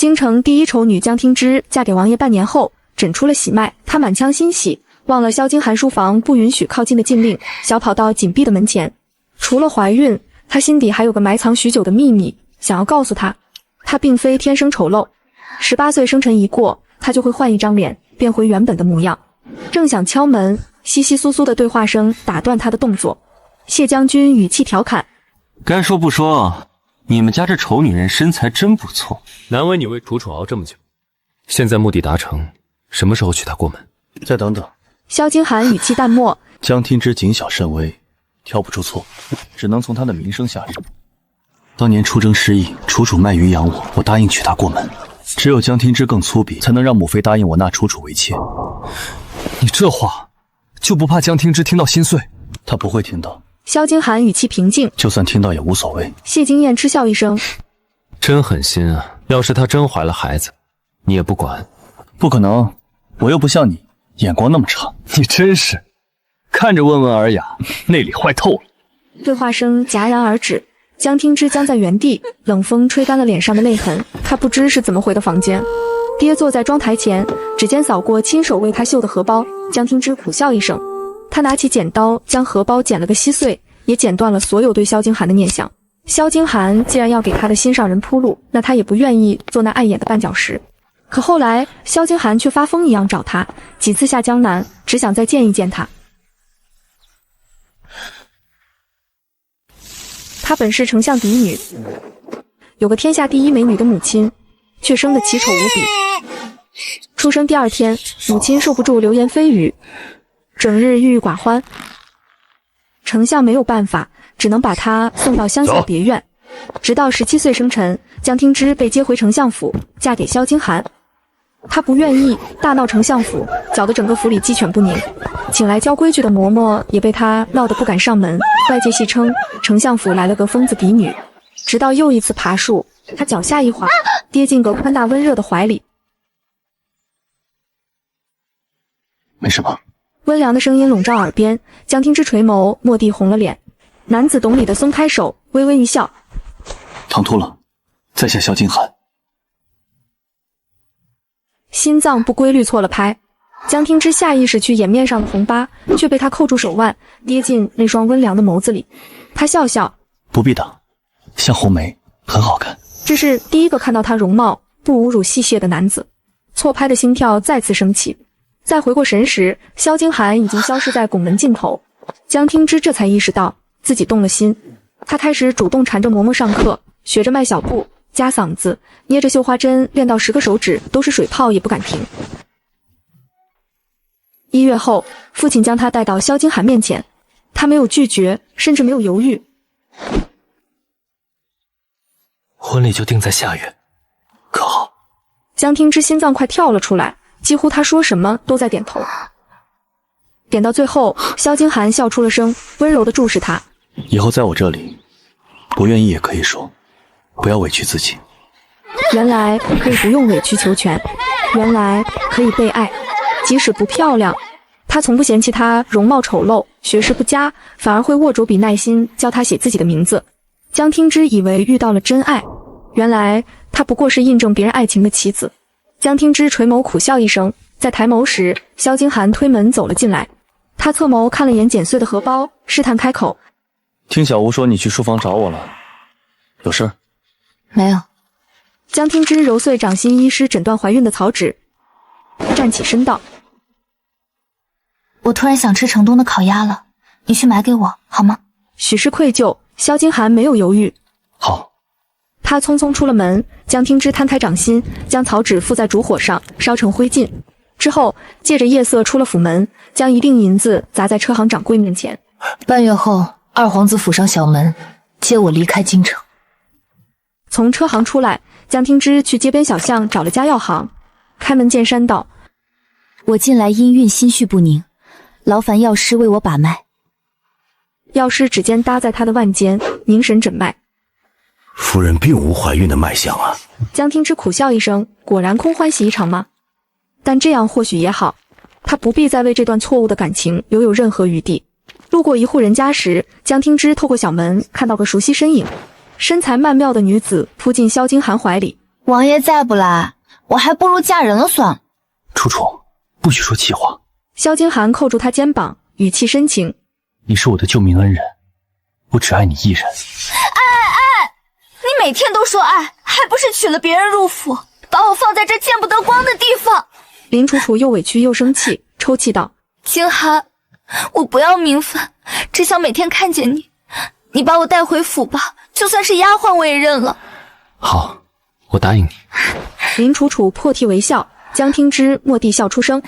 京城第一丑女江听之嫁给王爷半年后，诊出了喜脉，她满腔欣喜，忘了萧京寒书房不允许靠近的禁令，小跑到紧闭的门前。除了怀孕，她心底还有个埋藏许久的秘密，想要告诉她，她并非天生丑陋。18岁生辰一过，她就会换一张脸，变回原本的模样。正想敲门，窸窸窣窣的对话声打断她的动作。谢将军语气调侃：该说不说，你们家这丑女人身材真不错，难为你为楚楚熬这么久。现在目的达成，什么时候娶她过门？再等等。萧京寒语气淡漠：江听之谨小慎微，挑不出错，只能从她的名声下手。当年出征失意，楚楚卖鱼养我答应娶她过门。只有江听之更粗鄙，才能让母妃答应我纳楚楚为妾。你这话就不怕江听之听到心碎？她不会听到。萧京寒语气平静：就算听到也无所谓。谢经验嗤笑一声：真狠心啊！要是她真怀了孩子，你也不管？不可能，我又不像你眼光那么差。你真是看着温文尔雅，内里坏透了。对话声戛然而止，江听之僵在原地，冷风吹干了脸上的泪痕。他不知是怎么回的房间，跌坐在妆台前，指尖扫过亲手为他绣的荷包。江听之苦笑一声，他拿起剪刀将荷包剪了个稀碎，也剪断了所有对萧京寒的念想。萧京寒既然要给他的心上人铺路，那他也不愿意做那碍眼的绊脚石。可后来萧京寒却发疯一样找他，几次下江南，只想再见一见他。她本是丞相嫡女，有个天下第一美女的母亲，却生得奇丑无比。出生第二天，母亲受不住流言蜚语，整日郁郁寡欢。丞相没有办法，只能把她送到乡下别院。直到17岁生辰，江听之被接回丞相府，嫁给萧京寒。她不愿意，大闹丞相府，搅得整个府里鸡犬不宁。请来教规矩的嬷嬷也被她闹得不敢上门，外界戏称丞相府来了个疯子嫡女。直到又一次爬树，她脚下一滑，跌进个宽大温热的怀里。没什么。温良的声音笼罩耳边，江听之垂眸，蓦地红了脸。男子懂礼的松开手，微微一笑：唐突了，在下萧京寒。心脏不规律错了拍，江听之下意识去掩面上的红疤，却被他扣住手腕，跌进那双温良的眸子里。他笑笑：不必的，像红梅，很好看。这是第一个看到他容貌不侮辱戏谑的男子，错拍的心跳再次升起。再回过神时，萧京寒已经消失在拱门尽头。江听之这才意识到自己动了心，他开始主动缠着嬷嬷上课，学着迈小步，夹嗓子，捏着绣花针，练到10个手指都是水泡也不敢停。1月后，父亲将他带到萧京寒面前，他没有拒绝，甚至没有犹豫。婚礼就定在下月，可好？江听之心脏快跳了出来，几乎他说什么都在点头。点到最后，萧京寒笑出了声，温柔地注视他：以后在我这里，不愿意也可以说，不要委屈自己。原来可以不用委曲求全，原来可以被爱，即使不漂亮。他从不嫌弃她容貌丑陋，学识不佳，反而会握着笔耐心教她写自己的名字。江听之以为遇到了真爱，原来她不过是印证别人爱情的棋子。江听之垂眸苦笑一声，在抬眸时，萧京寒推门走了进来。他侧眸看了眼剪碎的荷包，试探开口：听小吴说你去书房找我了，有事？没有。江听之揉碎掌心医师诊断怀孕的草纸，站起身道：我突然想吃城东的烤鸭了，你去买给我好吗？许是愧疚，萧京寒没有犹豫。好。他匆匆出了门，江听之摊开掌心，将草纸附在烛火上，烧成灰烬。之后借着夜色出了府门，将一锭银子砸在车行掌柜面前。半月后，二皇子府上小门，接我离开京城。从车行出来，江听之去街边小巷找了家药行，开门见山道：我近来因孕心绪不宁，劳烦药师为我把脉。药师指尖搭在他的腕间，凝神诊脉。夫人并无怀孕的脉象啊。江听之苦笑一声，果然空欢喜一场吗？但这样或许也好，他不必再为这段错误的感情留有任何余地。路过一户人家时，江听之透过小门看到个熟悉身影，身材曼妙的女子扑进萧京寒怀里，王爷再不来，我还不如嫁人了算了。楚楚，不许说气话。萧金寒扣住他肩膀，语气深情。你是我的救命恩人，我只爱你一人。你每天都说爱，还不是娶了别人入府，把我放在这见不得光的地方。林楚楚又委屈又生气，抽泣道：金寒，我不要名分，只想每天看见你。你把我带回府吧，就算是丫鬟我也认了。好，我答应你。林楚楚破涕为笑，江听之蓦地笑出声。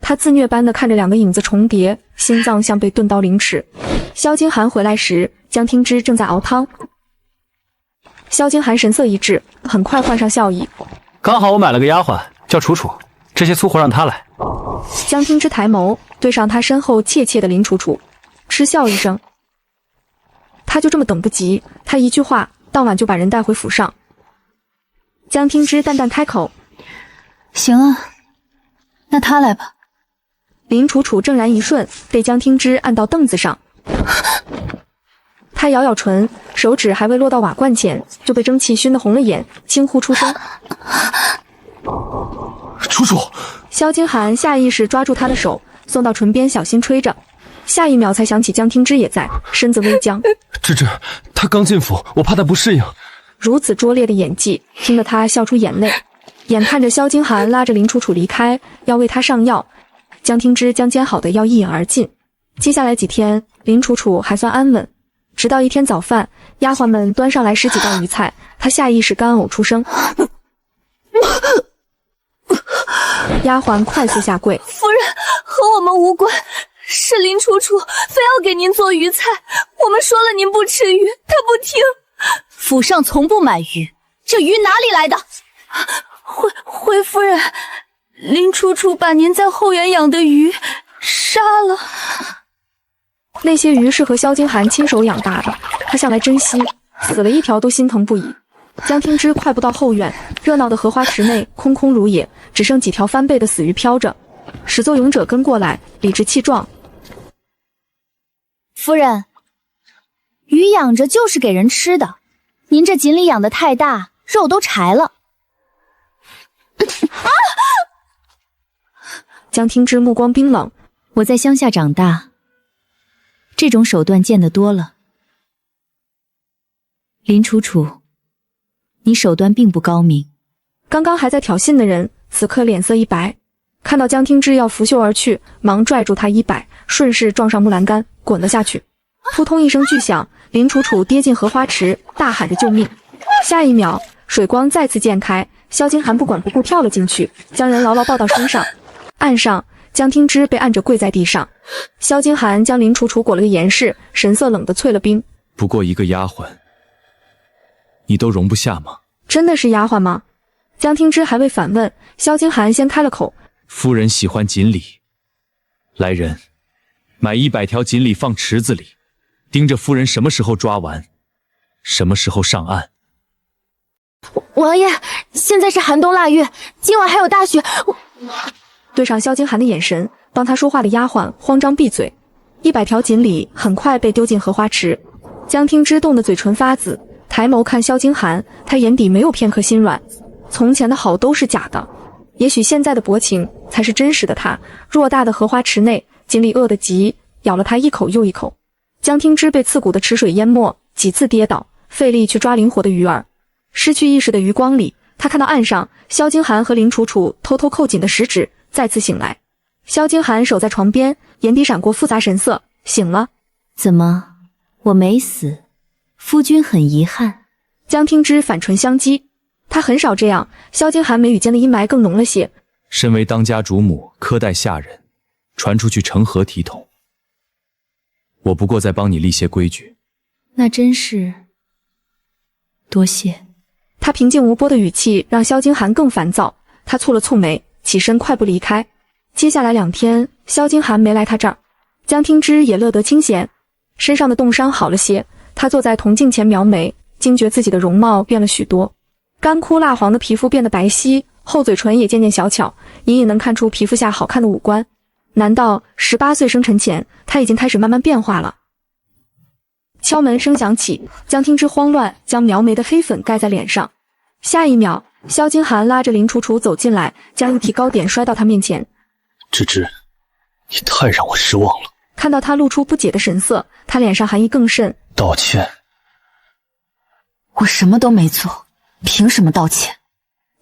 他自虐般的看着两个影子重叠，心脏像被钝刀凌迟。萧金寒回来时，江听之正在熬汤。萧金寒神色一滞，很快换上笑意。刚好我买了个丫鬟，叫楚楚，这些粗活让她来。江听之抬眸对上他身后怯怯的林楚楚，嗤笑一声。他就这么等不及，他一句话，当晚就把人带回府上。江听之淡淡开口：行啊，那他来吧。林楚楚怔然一瞬，被江听之按到凳子上。他咬咬唇，手指还未落到瓦罐前，就被蒸汽熏得红了眼，惊呼出声。楚楚！萧金寒下意识抓住他的手，送到唇边小心吹着。下一秒才想起江听之也在，身子微僵。芝芝，他刚进府，我怕他不适应。如此拙劣的演技，听得他笑出眼泪。眼看着萧金寒拉着林楚楚离开，要为他上药，江听之将煎好的药一饮而尽。接下来几天，林楚楚还算安稳，直到一天早饭，丫鬟们端上来10几道鱼菜，她下意识干呕出声。丫鬟快速下跪：夫人，和我们无关，是林楚楚非要给您做鱼菜，我们说了您不吃鱼，她不听。府上从不买鱼，这鱼哪里来的？回夫人，林楚楚把您在后园养的鱼杀了。那些鱼是和萧金寒亲手养大的，他向来珍惜，死了一条都心疼不已。江听之快步到后院，热闹的荷花池内空空如也，只剩几条翻背的死鱼飘着。始作俑者跟过来，理直气壮：夫人，鱼养着就是给人吃的，您这锦鲤养得太大，肉都柴了。江听之目光冰冷：我在乡下长大，这种手段见得多了。林楚楚，你手段并不高明。刚刚还在挑衅的人，此刻脸色一白，看到江听之要拂袖而去，忙拽住他衣摆，顺势撞上木栏杆，滚了下去。扑通一声巨响，林楚楚跌进荷花池，大喊着救命。下一秒，水光再次溅开，萧金寒不管不顾跳了进去，将人牢牢抱到身上。岸上，江听之被按着跪在地上，萧金寒将林楚楚裹了个严实，神色冷得淬了冰。不过一个丫鬟，你都容不下吗？真的是丫鬟吗？江听之还未反问，萧金寒先开了口：夫人喜欢锦鲤，来人，买100条锦鲤放池子里，盯着夫人什么时候抓完，什么时候上岸。王爷，现在是寒冬腊月，今晚还有大雪。对上萧金寒的眼神，帮他说话的丫鬟慌张闭嘴。100条锦鲤很快被丢进荷花池。江听之冻得嘴唇发紫，抬眸看萧金寒，他眼底没有片刻心软。从前的好都是假的，也许现在的薄情才是真实的他。偌大的荷花池内，锦鲤饿得急，咬了他一口又一口。江听之被刺骨的池水淹没，几次跌倒，费力去抓灵活的鱼儿。失去意识的余光里，他看到岸上萧金寒和林楚楚偷偷扣紧的食指，再次醒来。萧金寒守在床边，眼底闪过复杂神色，醒了。怎么，我没死？夫君很遗憾。江听之反唇相讥，他很少这样。萧金寒眉宇间的阴霾更浓了些。身为当家主母，苛待下人，传出去成何体统？我不过在帮你立些规矩。那真是多谢。他平静无波的语气让萧金寒更烦躁，他蹙了蹙眉，起身快步离开。接下来2天，萧金寒没来他这儿，江听之也乐得清闲，身上的冻伤好了些。他坐在铜镜前描眉，惊觉自己的容貌变了许多，干枯蜡黄的皮肤变得白皙，厚嘴唇也渐渐小巧，隐隐能看出皮肤下好看的五官。难道18岁生辰前，他已经开始慢慢变化了？敲门声响起，江听之慌乱将描眉的黑粉盖在脸上。下一秒，萧金寒拉着林楚楚走进来，将一提糕点摔到他面前。芝芝，你太让我失望了。看到他露出不解的神色，他脸上寒意更甚。道歉。我什么都没做，凭什么道歉？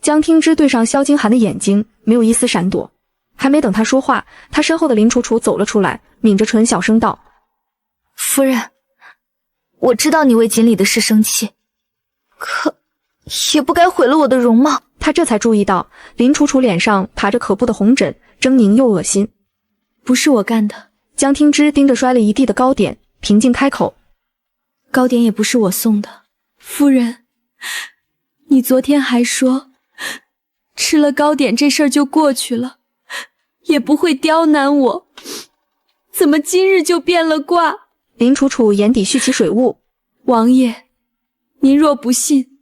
江听之对上萧金寒的眼睛，没有一丝闪躲。还没等他说话，他身后的林楚楚走了出来，抿着唇小声道：夫人，我知道你为锦鲤的事生气，可也不该毁了我的容貌。他这才注意到林楚楚脸上爬着可怖的红疹，狰狞又恶心。不是我干的。江听之盯着摔了一地的糕点，平静开口：糕点也不是我送的。夫人，你昨天还说吃了糕点这事儿就过去了，也不会刁难我，怎么今日就变了卦？林楚楚眼底蓄起水雾。王爷，您若不信，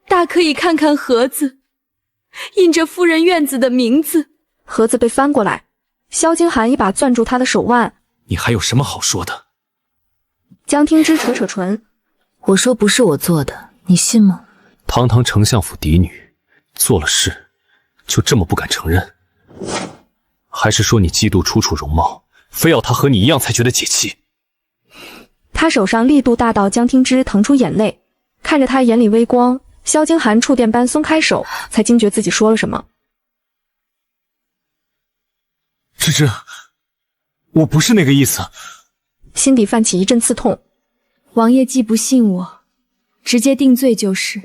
大可以看看盒子，印着夫人院子的名字。盒子被翻过来，萧金寒一把攥住他的手腕。你还有什么好说的？江听之扯扯唇。我说不是我做的，你信吗？堂堂丞相府嫡女，做了事就这么不敢承认？还是说你嫉妒楚楚容貌，非要她和你一样才觉得解气？他手上力度大到江听之腾出眼泪，看着他眼里微光，萧金寒触电般松开手，才惊觉自己说了什么。芝芝，我不是那个意思。心底泛起一阵刺痛。王爷既不信我，直接定罪就是，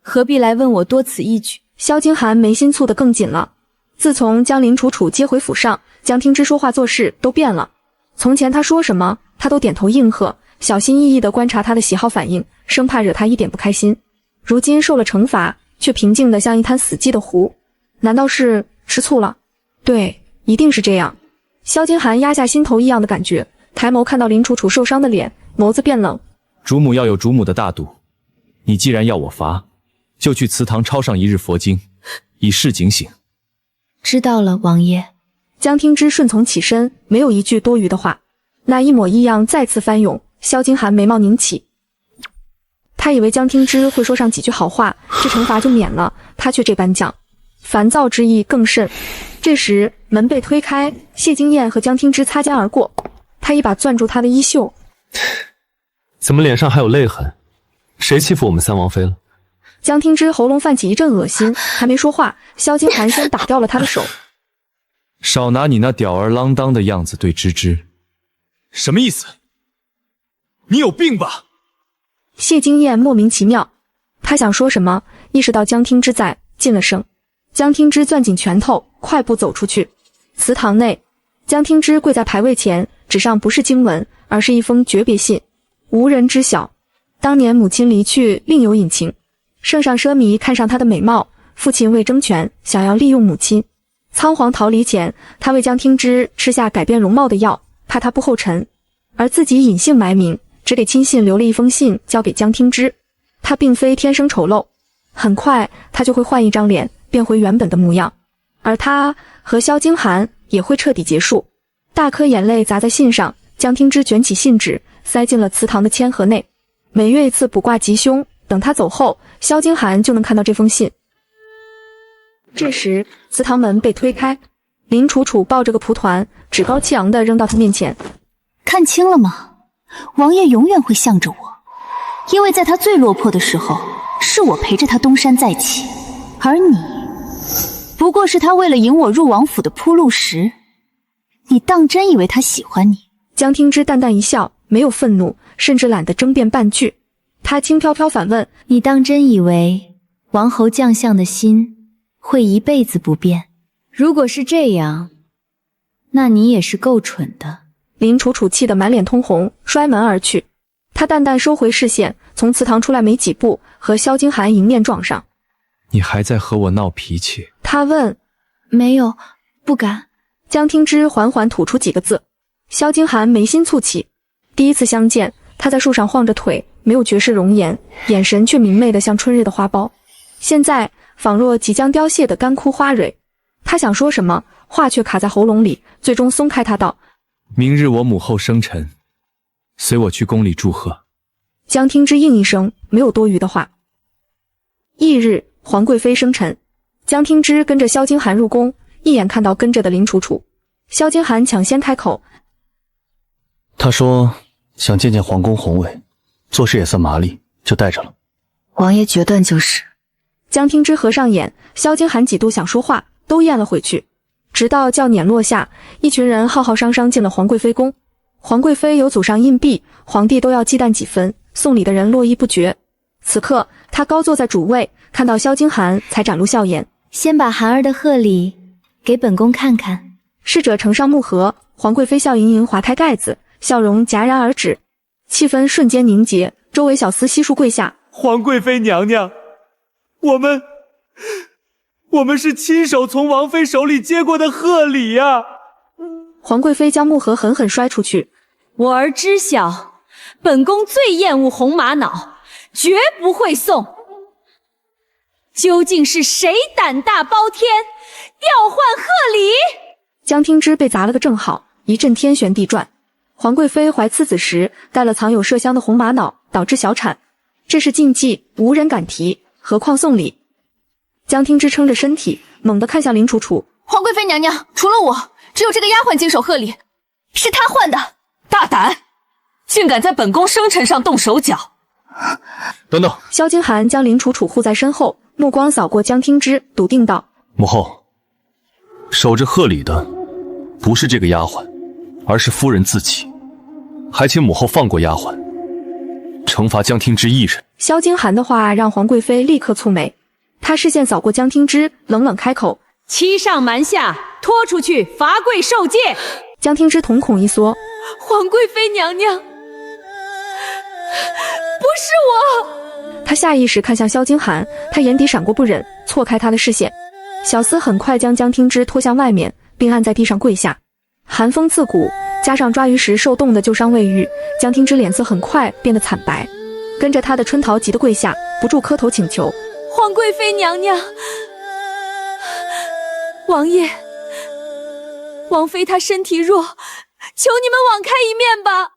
何必来问我多此一举？萧金寒眉心蹙得更紧了。自从将林楚楚接回府上，江听之说话做事都变了。从前他说什么，他都点头应和，小心翼翼地观察他的喜好反应，生怕惹他一点不开心。如今受了惩罚，却平静得像一滩死寂的湖。难道是吃醋了？对，一定是这样。萧金寒压下心头异样的感觉，抬眸看到林楚楚受伤的脸，眸子变冷。主母要有主母的大度，你既然要我罚，就去祠堂抄上一日佛经，以示警醒。知道了，王爷。江听之顺从起身，没有一句多余的话。那一抹异样再次翻涌，萧金寒眉毛拧起。他以为江听之会说上几句好话，这惩罚就免了，他却这般讲，烦躁之意更甚。这时门被推开，谢金燕和江听之擦肩而过，他一把攥住他的衣袖。怎么脸上还有泪痕？谁欺负我们三王妃了？江听之喉咙泛起一阵恶心，还没说话，萧金寒先打掉了他的手。少拿你那吊儿郎当的样子对芝芝。什么意思？你有病吧？谢金燕莫名其妙，他想说什么，意识到江听之在，噤了声。江听之攥紧拳头，快步走出去。祠堂内，江听之跪在牌位前，纸上不是经文，而是一封诀别信。无人知晓，当年母亲离去另有隐情。圣上奢靡看上她的美貌，父亲为争权，想要利用母亲。仓皇逃离前，他为江听之吃下改变容貌的药，怕他不后尘，而自己隐姓埋名，只给亲信留了一封信交给江听之。他并非天生丑陋，很快他就会换一张脸，变回原本的模样，而他和萧金寒也会彻底结束。大颗眼泪砸在信上，江听之卷起信纸，塞进了祠堂的签盒内。每月一次卜卦吉凶，等他走后，萧金寒就能看到这封信。这时祠堂门被推开，林楚楚抱着个蒲团，趾高气扬地扔到他面前。看清了吗？王爷永远会向着我，因为在他最落魄的时候，是我陪着他东山再起，而你不过是他为了引我入王府的铺路石。你当真以为他喜欢你？江听之淡淡一笑，没有愤怒，甚至懒得争辩半句。他轻飘飘反问：你当真以为王侯将相的心会一辈子不变？如果是这样，那你也是够蠢的。林楚楚气得满脸通红，摔门而去。他淡淡收回视线，从祠堂出来没几步，和萧金寒迎面撞上。你还在和我闹脾气？他问。没有，不敢。江听之缓缓吐出几个字。萧金寒眉心蹙起。第一次相见，他在树上晃着腿，没有绝世容颜，眼神却明媚得像春日的花苞。现在仿若即将凋谢的干枯花蕊。他想说什么，话却卡在喉咙里，最终松开他道：明日我母后生辰，随我去宫里祝贺。江听之应一声，没有多余的话。翌日皇贵妃生辰。江听之跟着萧京寒入宫，一眼看到跟着的林楚楚。萧京寒抢先开口：他说想见见皇宫宏伟，做事也算麻利，就带着了。王爷决断就是。江听之合上眼，萧京寒几度想说话，都咽了回去。直到轿辇落下，一群人浩浩汤汤进了皇贵妃宫。皇贵妃有祖上印币，皇帝都要忌惮几分，送礼的人络绎不绝。此刻他高坐在主位，看到萧京寒才展露笑颜：先把寒儿的贺礼给本宫看看。侍者呈上木盒，皇贵妃笑盈盈划开盖子，笑容戛然而止，气氛瞬间凝结，周围小厮悉数跪下。皇贵妃娘娘，我们是亲手从王妃手里接过的贺礼呀！皇贵妃将木盒狠狠摔出去。我儿知晓，本宫最厌恶红玛瑙，绝不会送。究竟是谁胆大包天，调换贺礼？江听之被砸了个正好，一阵天旋地转。皇贵妃怀次子时带了藏有麝香的红玛瑙，导致小产，这是禁忌，无人敢提，何况送礼。江听之撑着身体，猛地看向林楚楚：皇贵妃娘娘，除了我，只有这个丫鬟经手贺礼，是她换的。大胆，竟敢在本宫生辰上动手脚！等等！萧京寒将林楚楚护在身后，目光扫过江听之，笃定道：母后，守着贺礼的不是这个丫鬟，而是夫人自己，还请母后放过丫鬟，惩罚江听之一人。萧京寒的话让皇贵妃立刻蹙眉，她视线扫过江听之，冷冷开口：欺上瞒下，拖出去罚跪受戒。江听之瞳孔一缩：皇贵妃娘娘，不是我。他下意识看向萧京寒，他眼底闪过不忍，错开他的视线。小厮很快将江听之拖向外面，并按在地上跪下。寒风刺骨，加上抓鱼时受冻的旧伤未愈，江听之脸色很快变得惨白。跟着他的春桃急得跪下，不住磕头请求：皇贵妃娘娘，王爷，王妃她身体弱，求你们网开一面吧。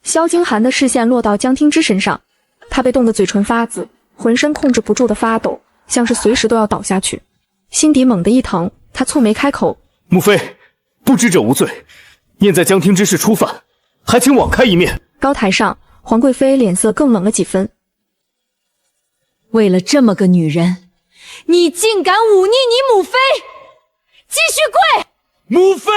萧京寒的视线落到江听之身上，他被冻得嘴唇发紫，浑身控制不住的发抖，像是随时都要倒下去。心底猛地一疼，他蹙眉开口：母妃，不知者无罪，念在江听之事初犯，还请网开一面。高台上，皇贵妃脸色更冷了几分。为了这么个女人，你竟敢忤逆你母妃！继续跪！母妃！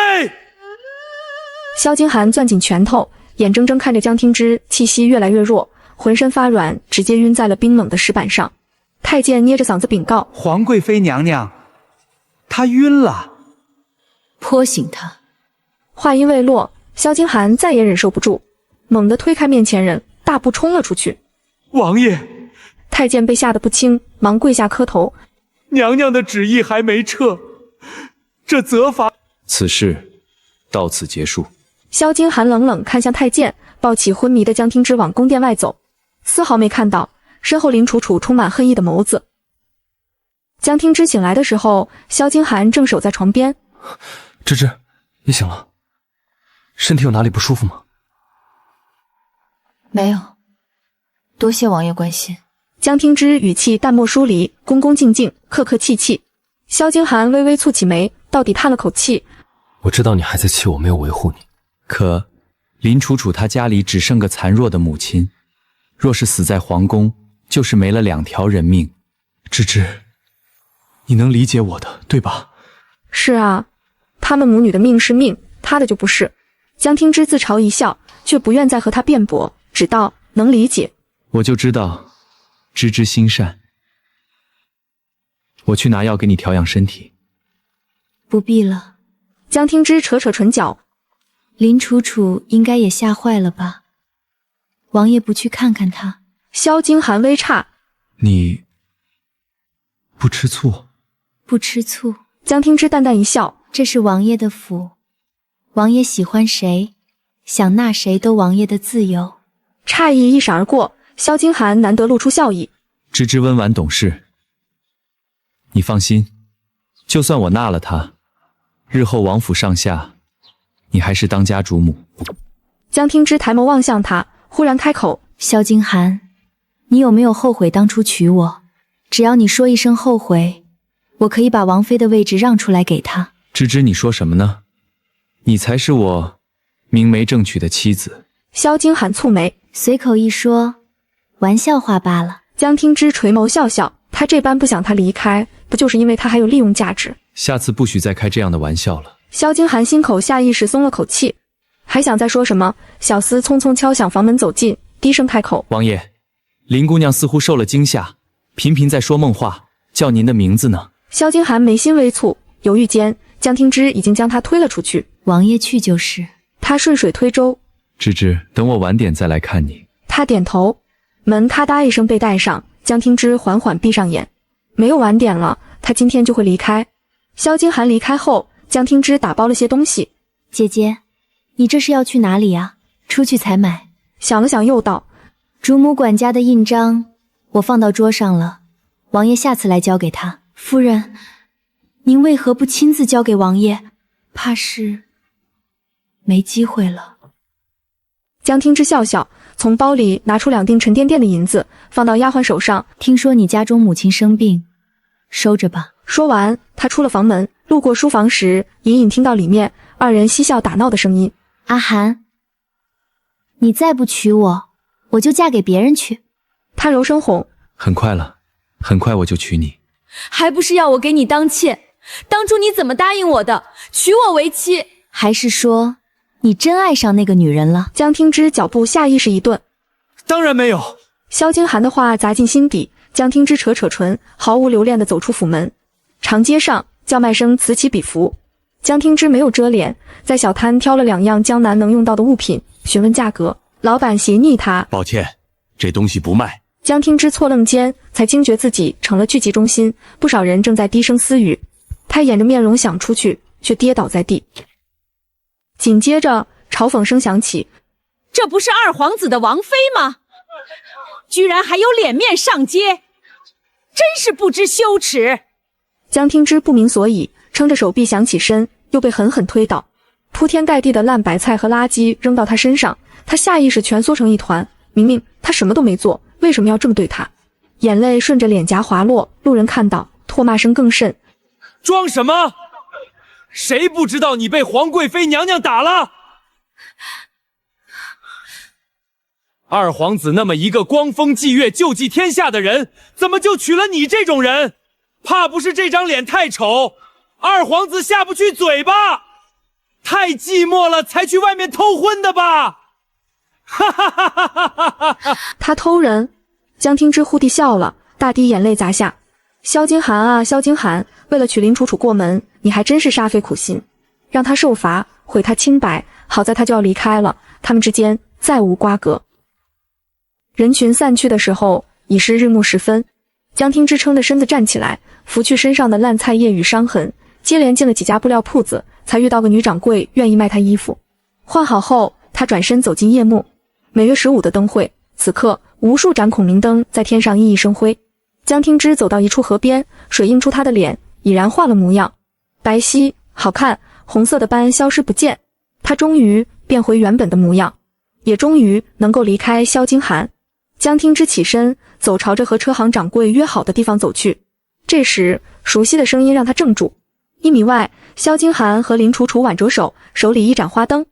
萧京寒攥紧拳头，眼睁睁看着江听之气息越来越弱，浑身发软，直接晕在了冰冷的石板上。太监捏着嗓子禀告：皇贵妃娘娘，她晕了，泼醒她。话音未落，萧京寒再也忍受不住，猛地推开面前人，大步冲了出去。王爷！太监被吓得不轻，忙跪下磕头：娘娘的旨意还没撤，这责罚……此事到此结束。萧京寒冷冷看向太监，抱起昏迷的江听之往宫殿外走，丝毫没看到身后林楚楚充满恨意的眸子。江听之醒来的时候，萧京寒正守在床边。芝芝，你醒了，身体有哪里不舒服吗？没有，多谢王爷关心。江听之语气淡漠疏离，恭恭敬敬，客客气气。萧京寒微微蹙起眉，到底叹了口气：我知道你还在气我没有维护你，可林楚楚她家里只剩个残弱的母亲，若是死在皇宫，就是没了2条人命。芝芝，你能理解我的，对吧？是啊，他们母女的命是命，他的就不是。江听之自嘲一笑，却不愿再和他辩驳，只道能理解。我就知道芝芝心善，我去拿药给你调养身体。不必了。江听之扯扯唇角：林楚楚应该也吓坏了吧？王爷不去看看她？萧京寒微诧：你不吃醋？不吃醋。江听之淡淡一笑：这是王爷的府，王爷喜欢谁，想纳谁都王爷的自由。诧异一闪而过，萧京寒难得露出笑意：芝芝温婉懂事，你放心，就算我纳了她，日后王府上下，你还是当家主母。江听之抬眸望向他，忽然开口：萧京寒，你有没有后悔当初娶我？只要你说一声后悔，我可以把王妃的位置让出来给他。芝芝，你说什么呢？你才是我明媒正娶的妻子。萧京寒蹙眉，随口一说，玩笑话罢了。江听之垂眸笑笑，他这般不想他离开，不就是因为他还有利用价值？下次不许再开这样的玩笑了。萧京寒心口下意识松了口气，还想再说什么，小厮匆匆敲响房门走近，低声开口：王爷，林姑娘似乎受了惊吓，频频在说梦话，叫您的名字呢。萧京寒眉心微蹙，犹豫间，江听之已经将他推了出去。王爷去就是。他顺水推舟。芝芝，等我晚点再来看你。他点头。门咔嗒一声被带上，江听之缓缓闭上眼。没有晚点了，他今天就会离开。萧京寒离开后，江听之打包了些东西。姐姐，你这是要去哪里呀？出去采买。想了想又道：主母管家的印章我放到桌上了，王爷下次来交给他。夫人，您为何不亲自交给王爷？怕是没机会了。江听之笑笑，从包里拿出2锭沉甸甸的银子，放到丫鬟手上。听说你家中母亲生病，收着吧。说完，他出了房门，路过书房时，隐隐听到里面2人嬉笑打闹的声音。阿寒，你再不娶我，我就嫁给别人去。他柔声哄：很快了，很快我就娶你。还不是要我给你当妾？当初你怎么答应我的，娶我为妻？还是说你真爱上那个女人了？江听之脚步下意识一顿。当然没有。萧京寒的话砸进心底，江听之扯扯唇，毫无留恋地走出府门。长街上叫卖声此起彼伏，江听之没有遮脸，在小摊挑了2样江南能用到的物品，询问价格。老板斜睨他：抱歉，这东西不卖。江听之错愣间才惊觉自己成了聚集中心，不少人正在低声私语。他掩着面容想出去，却跌倒在地。紧接着嘲讽声响起：这不是二皇子的王妃吗？居然还有脸面上街，真是不知羞耻。江听之不明所以，撑着手臂想起身，又被狠狠推倒。铺天盖地的烂白菜和垃圾扔到他身上，他下意识蜷缩成一团。明明他什么都没做，为什么要这么对他？眼泪顺着脸颊滑落，路人看到，唾骂声更甚：装什么？谁不知道你被皇贵妃娘娘打了？二皇子那么一个光风霁月救济天下的人，怎么就娶了你这种人？怕不是这张脸太丑，二皇子下不去嘴吧？太寂寞了才去外面偷婚的吧？哈哈哈哈哈哈！他偷人？江听之忽地笑了，大滴眼泪砸下。萧京寒啊，萧京寒，为了娶林楚楚过门，你还真是煞费苦心，让他受罚，毁他清白。好在他就要离开了，他们之间再无瓜葛。人群散去的时候，已是日暮时分。江听之撑着身子站起来，拂去身上的烂菜叶与伤痕，接连进了几家布料铺子，才遇到个女掌柜愿意卖他衣服。换好后，他转身走进夜幕。每月15的灯会，此刻无数盏孔明灯在天上熠熠生辉。江听之走到一处河边，水映出他的脸已然换了模样，白皙好看，红色的斑消失不见。他终于变回原本的模样，也终于能够离开萧京寒。江听之起身，走朝着和车行掌柜约好的地方走去。这时，熟悉的声音让他怔住。1米外，萧京寒和林楚楚挽着手，手里一盏花灯。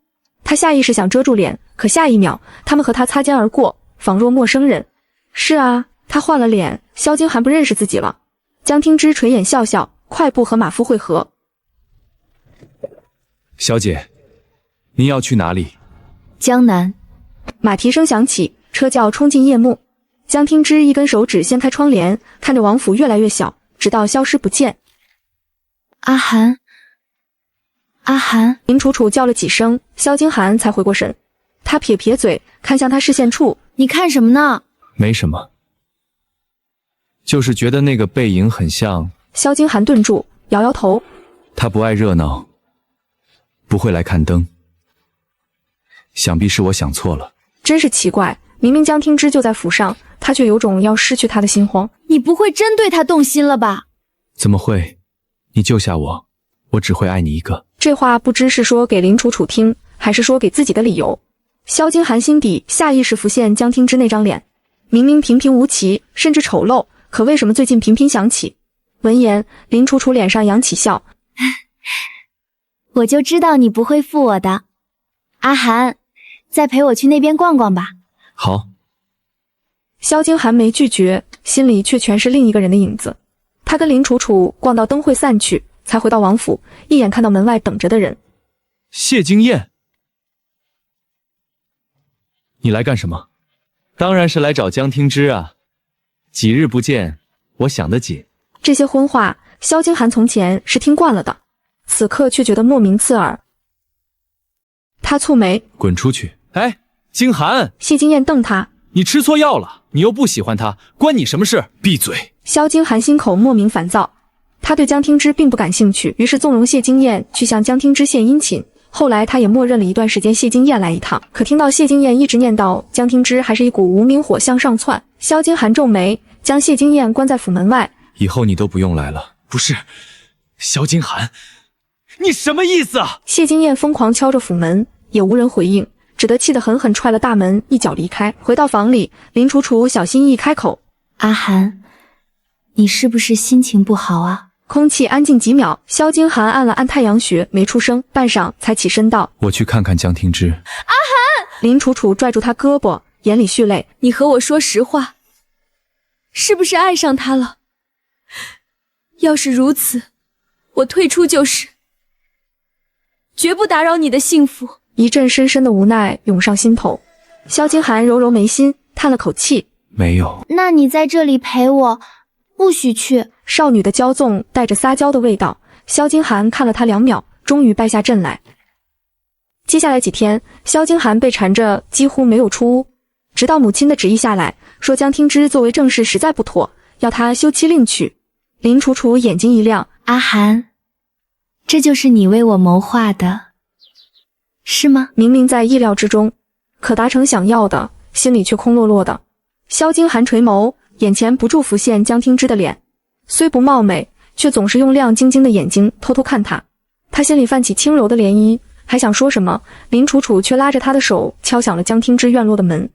他下意识想遮住脸，可下一秒，他们和他擦肩而过，仿若陌生人。是啊，他换了脸，萧京寒不认识自己了。江听之垂眼笑笑，快步和马夫会合。小姐，您要去哪里？江南。马蹄声响起，车轿冲进夜幕。江听之一根手指掀开窗帘，看着王府越来越小，直到消失不见。阿寒，阿寒。林楚楚叫了几声，萧京寒才回过神。他撇撇嘴，看向他视线处：你看什么呢？没什么，就是觉得那个背影很像。萧京寒顿住，摇摇头。他不爱热闹，不会来看灯，想必是我想错了。真是奇怪，明明江听之就在府上，他却有种要失去他的心慌。你不会真对他动心了吧？怎么会？你救下我，我只会爱你一个。这话不知是说给林楚楚听，还是说给自己的理由。萧京寒心底下意识浮现江听之那张脸，明明平平无奇，甚至丑陋，可为什么最近频频想起？闻言，林楚楚脸上扬起笑。我就知道你不会负我的。阿寒，再陪我去那边逛逛吧。好。萧京寒没拒绝，心里却全是另一个人的影子。他跟林楚楚逛到灯会散去，才回到王府，一眼看到门外等着的人。谢经燕，你来干什么？当然是来找江听之啊。几日不见，我想得紧。这些荤话，萧京寒从前是听惯了的，此刻却觉得莫名刺耳。他蹙眉，滚出去！哎，京寒！谢经燕瞪他，你吃错药了，你又不喜欢他，关你什么事？闭嘴！萧京寒心口莫名烦躁，他对江听之并不感兴趣，于是纵容谢经燕去向江听之献殷勤。后来他也默认了一段时间谢经燕来一趟，可听到谢经燕一直念叨江听之，还是一股无名火向上窜。萧京寒皱眉，将谢经燕关在府门外。以后你都不用来了。不是，萧京寒，你什么意思啊？谢经燕疯狂敲着府门，也无人回应，只得气得狠狠踹了大门，一脚离开。回到房里，林楚楚小心翼翼开口：阿寒，你是不是心情不好啊？空气安静几秒，萧京寒按了按太阳穴，没出声，半晌才起身道：我去看看江听之。阿寒！林楚楚拽住他胳膊，眼里蓄泪。你和我说实话，是不是爱上他了？要是如此，我退出就是，绝不打扰你的幸福。一阵深深的无奈涌上心头，萧京寒揉揉眉心，叹了口气：没有。那你在这里陪我，不许去。少女的骄纵带着撒娇的味道，萧京寒看了她2秒，终于败下阵来。接下来几天，萧京寒被缠着几乎没有出屋，直到母亲的旨意下来，说江听之作为正室实在不妥，要他休妻另娶。林楚楚眼睛一亮：阿寒，这就是你为我谋划的，是吗？明明在意料之中，可达成想要的，心里却空落落的。萧京寒垂眸，眼前不住浮现江听之的脸，虽不貌美，却总是用亮晶晶的眼睛偷偷看他。他心里泛起轻柔的涟漪，还想说什么，林楚楚却拉着他的手敲响了江听之院落的门。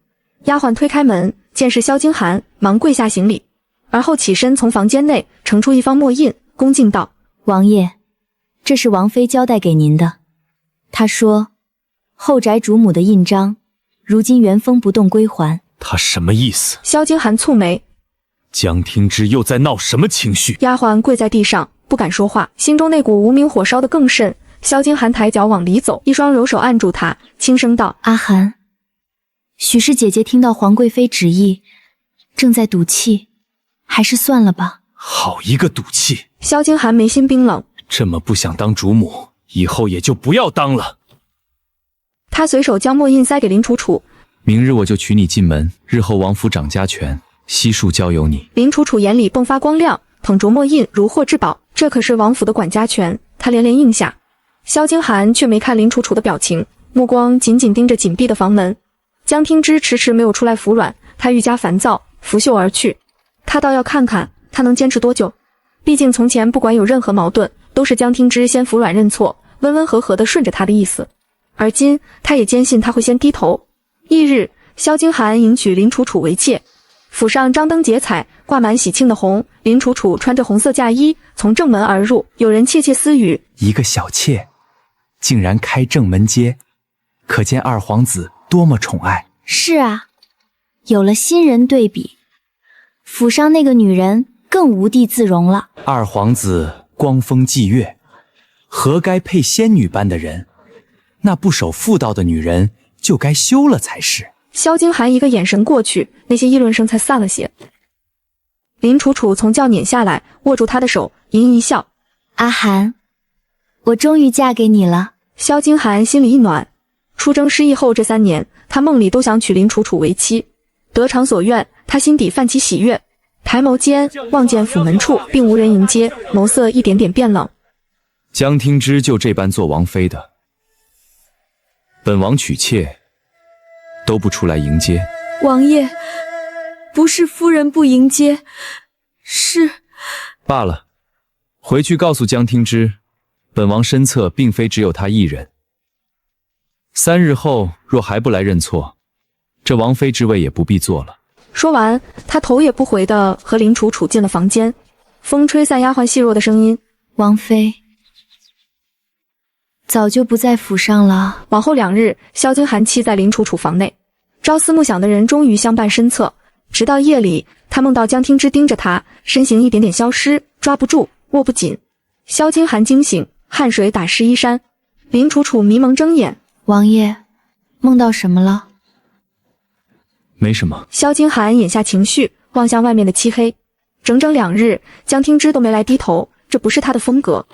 丫鬟推开门，见是萧京寒，忙跪下行礼，而后起身从房间内呈出一方墨印，恭敬道：王爷，这是王妃交代给您的。她说后宅主母的印章如今原封不动归还。他什么意思？萧京寒蹙眉，江听之又在闹什么情绪？丫鬟跪在地上不敢说话，心中那股无名火烧得更甚。萧京寒抬脚往里走，一双柔手按住他，轻声道：阿寒，许氏姐姐听到皇贵妃旨意，正在赌气，还是算了吧。好一个赌气！萧京寒眉心冰冷，这么不想当主母，以后也就不要当了。他随手将墨印塞给林楚楚，明日我就娶你进门，日后王府掌家权悉数交由你。林楚楚眼里迸发光亮，捧着墨印如获至宝，这可是王府的管家权，他连连应下。萧京寒却没看林楚楚的表情，目光紧紧盯着紧闭的房门。江听之迟迟没有出来服软，他愈加烦躁，拂袖而去。他倒要看看他能坚持多久，毕竟从前不管有任何矛盾，都是江听之先服软认错，温温和和地顺着他的意思，而今他也坚信他会先低头。翌日，萧京寒迎娶林楚楚为妾，府上张灯结彩，挂满喜庆的红。林楚楚穿着红色嫁衣从正门而入，有人窃窃私语：一个小妾竟然开正门街，可见二皇子多么宠爱。是啊，有了新人对比，府上那个女人更无地自容了。二皇子光风霁月，何该配仙女般的人？那不守妇道的女人就该休了才是。萧京寒一个眼神过去，那些议论声才散了些。林楚楚从轿撵下来，握住他的手，盈盈一笑：阿寒，我终于嫁给你了。萧京寒心里一暖，出征失意后这3年，他梦里都想娶林楚楚为妻，得偿所愿，他心底泛起喜悦。抬眸间望见府门处并无人迎接，眸色一点点变冷。江听之就这般做王妃的，本王娶妾都不出来迎接。王爷，不是夫人不迎接，是……罢了，回去告诉江听之，本王身侧并非只有他一人。3日后若还不来认错，这王妃之位也不必做了。说完，他头也不回地和林楚楚进了房间。风吹散丫鬟细弱的声音：“王妃早就不在府上了。”往后2日，萧金寒栖在林楚楚房内，朝思暮想的人终于相伴身侧。直到夜里，他梦到江听之盯着他，身形一点点消失，抓不住，握不紧。萧金寒惊醒，汗水打湿衣衫。林楚楚迷蒙睁眼：“王爷，梦到什么了？”没什么。萧金寒眼下情绪，望向外面的漆黑。整整2日，江听之都没来低头，这不是他的风格。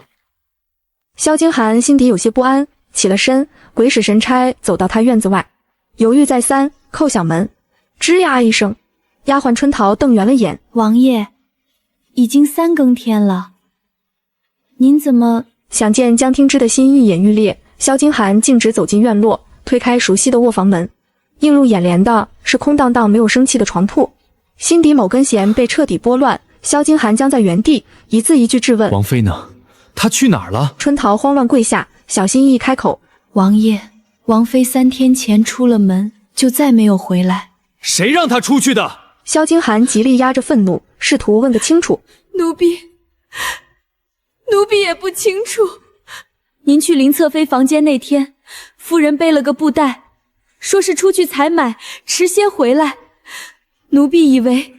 萧金寒心底有些不安，起了身，鬼使神差走到他院子外，犹豫再三，叩响门。吱呀一声，丫鬟春桃瞪圆了眼：“王爷，已经3更天了，您怎么……”想见江听之的心愈演愈烈，萧金寒径直走进院落，推开熟悉的卧房门，映入眼帘的是空荡荡没有生气的床铺。心底某根弦被彻底拨乱，萧金寒僵在原地，一字一句质问：“王妃呢？她去哪儿了？”春桃慌乱跪下，小心翼翼开口：“王爷，王妃3天前出了门，就再没有回来。”谁让她出去的？萧金寒极力压着愤怒，试图问个清楚。奴婢也不清楚。您去林侧妃房间那天，夫人背了个布袋，说是出去采买，迟些回来。奴婢以为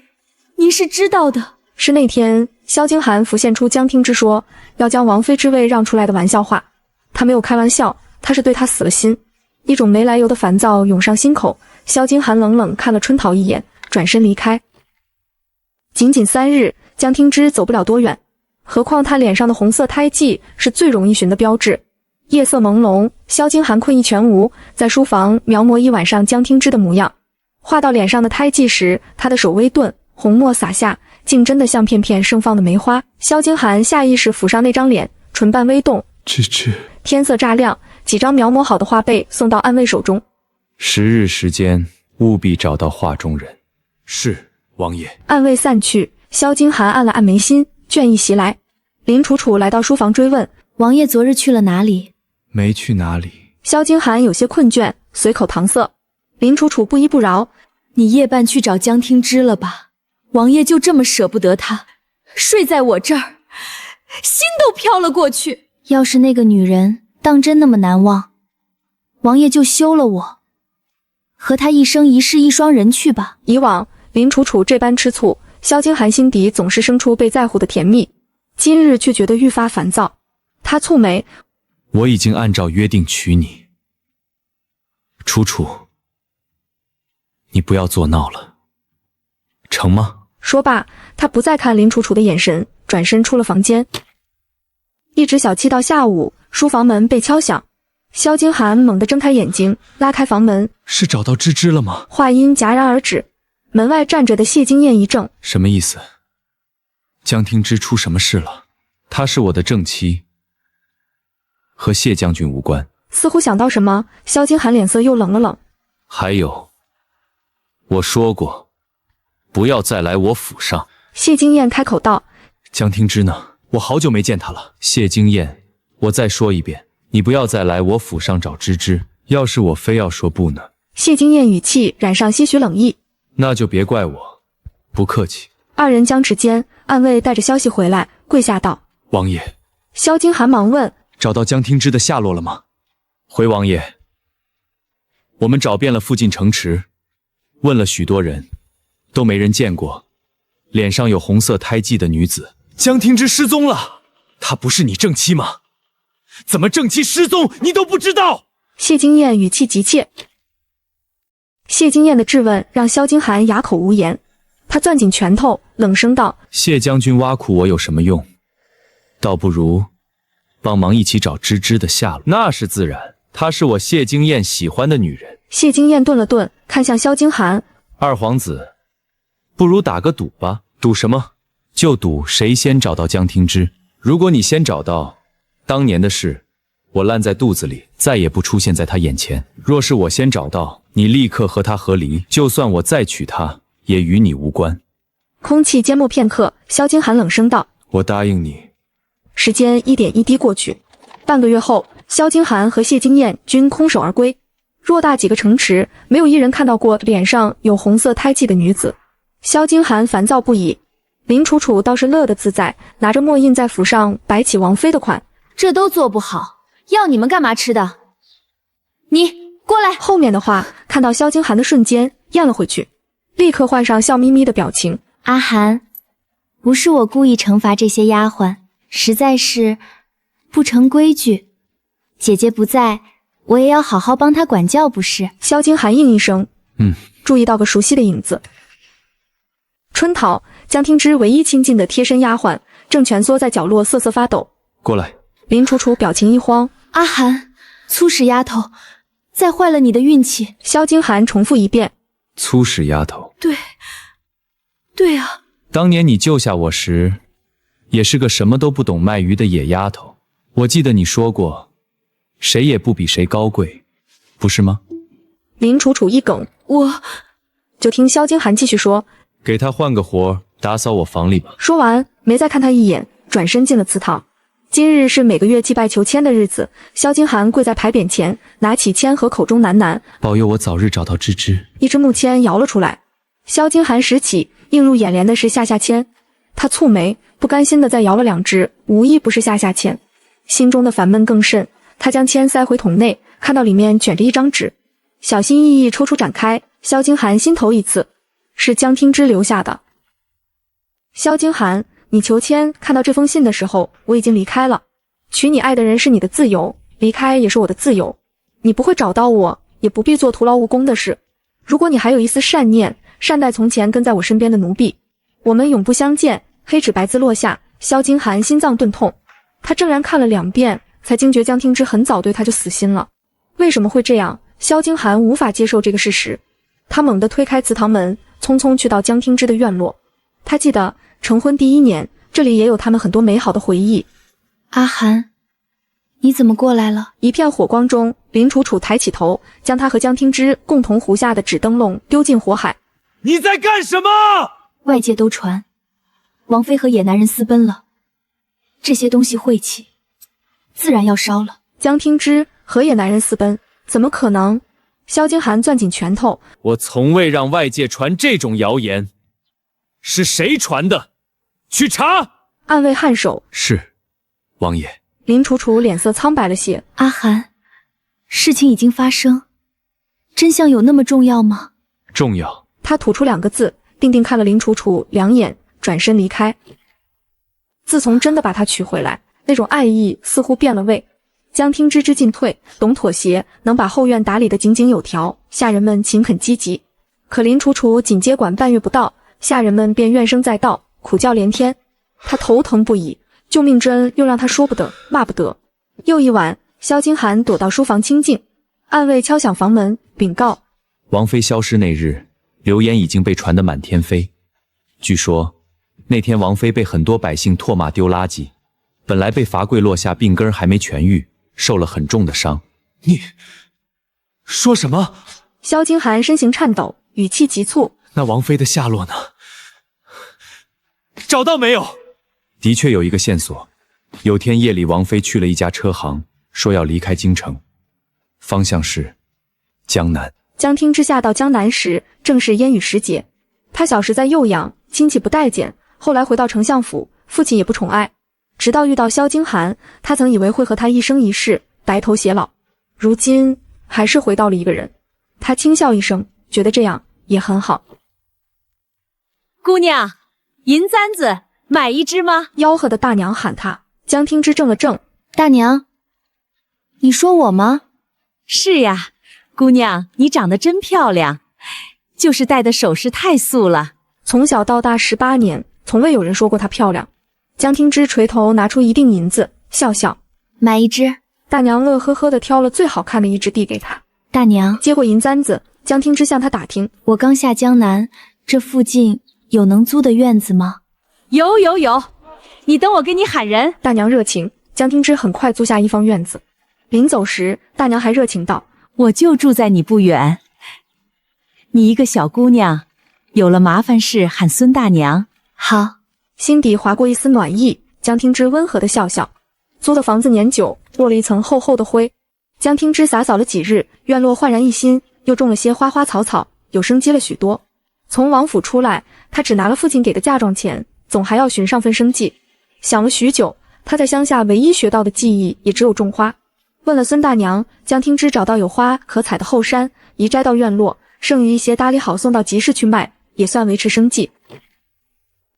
您是知道的。是那天萧金寒浮现出江听之说要将王妃之位让出来的玩笑话，他没有开玩笑，他是对他死了心。一种没来由的烦躁涌上心口，萧金寒冷冷看了春桃一眼，转身离开。仅仅3日，江听之走不了多远，何况他脸上的红色胎记是最容易寻的标志。夜色朦胧，萧金寒困意全无，在书房描摹一晚上江听之的模样。画到脸上的胎记时，他的手微顿，红墨洒下，竟真的像片片盛放的梅花。萧金寒下意识抚上那张脸，唇瓣微动。芝芝，天色乍亮，几张描摹好的画被送到暗卫手中。10日时间，务必找到画中人。是，王爷。暗卫散去，萧金寒按了按眉心，倦意袭来。林楚楚来到书房追问：“王爷昨日去了哪里？”没去哪里。萧金寒有些困倦，随口搪塞。林楚楚不依不饶：“你夜半去找江听之了吧？王爷就这么舍不得他，睡在我这儿，心都飘了过去。要是那个女人当真那么难忘，王爷就休了我，和他一生一世一双人去吧。”以往林楚楚这般吃醋，萧金寒心底总是生出被在乎的甜蜜，今日却觉得愈发烦躁。他蹙眉：“我已经按照约定娶你，楚楚，你不要作闹了，成吗？”说罢，他不再看林楚楚的眼神，转身出了房间。一直小憩到下午，书房门被敲响。萧金寒猛地睁开眼睛，拉开房门：“是找到芝芝了吗？”话音戛然而止，门外站着的谢金燕一怔：“什么意思？江听之出什么事了？她是我的正妻，和谢将军无关。”似乎想到什么，萧金寒脸色又冷了冷。还有，我说过，不要再来我府上。谢金燕开口道：“江听之呢？我好久没见他了。谢金燕，我再说一遍，你不要再来我府上找芝芝。要是我非要说不呢？”谢金燕语气染上些许冷意：“那就别怪我，不客气。”二人僵持间，暗卫带着消息回来，跪下道：“王爷。”萧金寒忙问：“找到江听之的下落了吗？”回王爷，我们找遍了附近城池，问了许多人，都没人见过脸上有红色胎记的女子。江听之失踪了，她不是你正妻吗？怎么正妻失踪你都不知道？谢金燕语气急切。谢金燕的质问让萧金寒哑口无言，他攥紧拳头，冷声道：“谢将军挖苦我有什么用？倒不如帮忙一起找芝芝的下落。那是自然，她是我谢金燕喜欢的女人。”谢金燕顿了顿，看向萧金寒：“二皇子，不如打个赌吧。”“赌什么？”“就赌谁先找到江听之。如果你先找到，当年的事我烂在肚子里，再也不出现在他眼前。若是我先找到，你立刻和他和离，就算我再娶她，也与你无关。”空气缄默片刻，萧金寒冷声道：“我答应你。”时间一点一滴过去，半个月后，萧金寒和谢金燕均空手而归。偌大几个城池，没有一人看到过脸上有红色胎记的女子。萧金寒烦躁不已，林楚楚倒是乐得自在，拿着墨印在府上摆起王妃的款。这都做不好，要你们干嘛吃的？你过来。后面的话看到萧金寒的瞬间咽了回去，立刻换上笑眯眯的表情。阿寒，不是我故意惩罚这些丫鬟，实在是不成规矩。姐姐不在，我也要好好帮她管教，不是？萧金寒应一声，注意到个熟悉的影子。春桃，江听之唯一亲近的贴身丫鬟，正蜷缩在角落瑟瑟发抖。过来。林楚楚表情一慌，阿寒，粗使丫头，再坏了你的运气。萧金寒重复一遍，粗使丫头。对啊，当年你救下我时，也是个什么都不懂卖鱼的野丫头。我记得你说过，谁也不比谁高贵，不是吗？林楚楚一梗，就听萧金寒继续说，给他换个活，打扫我房里吧。说完没再看他一眼，转身进了祠堂。今日是每个月祭拜求签的日子，萧金寒跪在牌匾前，拿起签盒，口中喃喃，保佑我早日找到芝芝。一支木签摇了出来，萧金寒拾起，映入眼帘的是下签。他蹙眉，不甘心的再摇了2支，无一不是下签，心中的烦闷更甚。他将签塞回桶内，看到里面卷着一张纸，小心翼翼抽出展开，萧金寒心头一刺，是江听之留下的。萧金寒，你求签看到这封信的时候，我已经离开了。娶你爱的人是你的自由，离开也是我的自由。你不会找到我，也不必做徒劳无功的事。如果你还有一丝善念，善待从前跟在我身边的奴婢，我们永不相见。黑纸白字落下，萧金寒心脏顿痛，他正然看了2遍，才惊觉江听之很早对他就死心了。为什么会这样？萧金寒无法接受这个事实，他猛地推开祠堂门，匆匆去到江听之的院落。他记得成婚第1年，这里也有他们很多美好的回忆。阿寒，你怎么过来了？一片火光中，林楚楚抬起头，将他和江听之共同糊下的纸灯笼丢进火海。你在干什么？外界都传王妃和野男人私奔了，这些东西晦气，自然要烧了。江听之和野男人私奔，怎么可能？萧金寒攥紧拳头，我从未让外界传这种谣言，是谁传的？去查！暗卫颔首，是，王爷。林楚楚脸色苍白了些。阿寒，事情已经发生，真相有那么重要吗？重要。他吐出2个字，定定看了林楚楚2眼，转身离开。自从真的把他娶回来，那种爱意似乎变了味。江听之进退，懂妥协，能把后院打理得井井有条，下人们勤恳积极。可林楚楚仅接管半月不到，下人们便怨声载道，苦叫连天。他头疼不已，救命之恩又让他说不得骂不得。又一晚，萧金寒躲到书房清静，暗卫敲响房门，禀告王妃消失那日，流言已经被传得满天飞。据说那天王妃被很多百姓唾骂丢垃圾，本来被罚跪落下，病根还没痊愈，受了很重的伤。你说什么？萧金寒身形颤抖，语气急促。那王妃的下落呢？找到没有？的确有一个线索，有天夜里王妃去了一家车行，说要离开京城，方向是江南。江听之下到江南时，正是烟雨时节。他小时在幼养，亲戚不待见，后来回到丞相府，父亲也不宠爱。直到遇到萧金寒，他曾以为会和他一生一世白头偕老，如今还是回到了一个人。他轻笑一声，觉得这样也很好。姑娘，银簪子买一只吗？吆喝的大娘喊他。江听之怔了怔，大娘，你说我吗？是呀，姑娘，你长得真漂亮，就是戴的首饰太素了。从小到大18年，从未有人说过她漂亮。江听之垂头拿出一锭银子，笑笑，买一只。大娘乐呵呵的挑了最好看的一只递给他。大娘接过银簪子，江听之向他打听，我刚下江南，这附近有能租的院子吗？有，你等我给你喊人。大娘热情，江听之很快租下一方院子。临走时，大娘还热情道，我就住在你不远，你一个小姑娘，有了麻烦事喊孙大娘。好。心底划过一丝暖意，江听之温和的笑笑。租的房子年久，落了一层厚厚的灰。江听之洒扫了几日，院落焕然一新，又种了些花花草草，有生机了许多。从王府出来，他只拿了父亲给的嫁妆钱，总还要寻上份生计。想了许久，他在乡下唯一学到的技艺也只有种花。问了孙大娘，江听之找到有花可采的后山，移摘到院落，剩余一些打理好送到集市去卖，也算维持生计。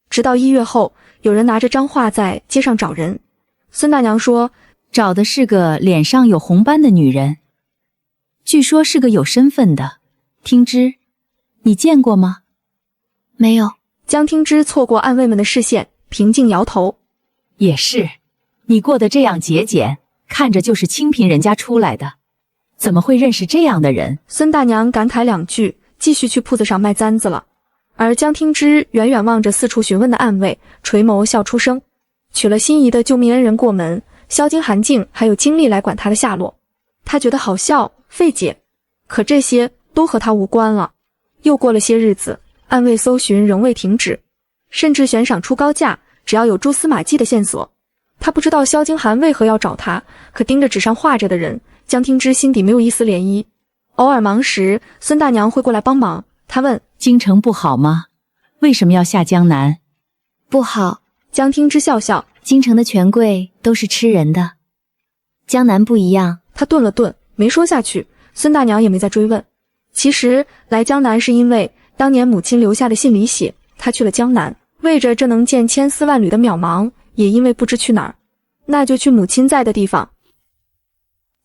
直到1月后，有人拿着张画在街上找人。孙大娘说，找的是个脸上有红斑的女人，据说是个有身份的。听之，你见过吗？没有。江听之错过暗卫们的视线，平静摇头。也是，你过得这样节俭，看着就是清贫人家出来的，怎么会认识这样的人？孙大娘感慨2句，继续去铺子上卖簪子了。而江听之远远望着四处询问的暗卫，垂眸笑出声。娶了心仪的救命恩人过门，萧金寒竟还有精力来管他的下落，他觉得好笑费解，可这些都和他无关了。又过了些日子，暗卫搜寻仍未停止，甚至悬赏出高价，只要有蛛丝马迹的线索。他不知道萧金寒为何要找他，可盯着纸上画着的人，江听之心底没有一丝涟漪。偶尔忙时，孙大娘会过来帮忙，他问，京城不好吗？为什么要下江南？不好。江听之笑笑，京城的权贵都是吃人的，江南不一样。他顿了顿，没说下去，孙大娘也没再追问。其实来江南是因为当年母亲留下的信里写，他去了江南，为着这能见千丝万缕的渺茫，也因为不知去哪儿，那就去母亲在的地方。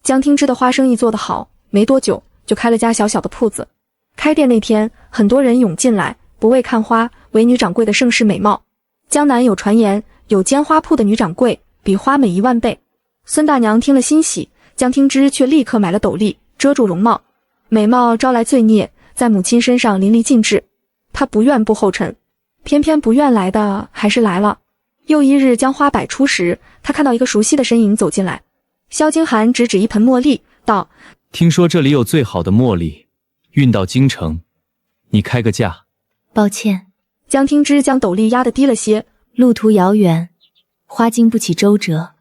江听之的花生意做得好，没多久就开了家小小的铺子。开店那天，很多人涌进来，不为看花，为女掌柜的盛世美貌。江南有传言，有间花铺的女掌柜比花美10000倍。孙大娘听了欣喜，江听之却立刻买了斗笠遮住容貌。美貌招来罪孽，在母亲身上淋漓尽致。她不愿步后尘，偏偏不愿来的还是来了。又一日将花摆出时，他看到一个熟悉的身影走进来。萧金寒指指一盆茉莉，道：听说这里有最好的茉莉，运到京城，你开个价。抱歉。江听之将斗笠压得低了些，路途遥远，花经不起周折。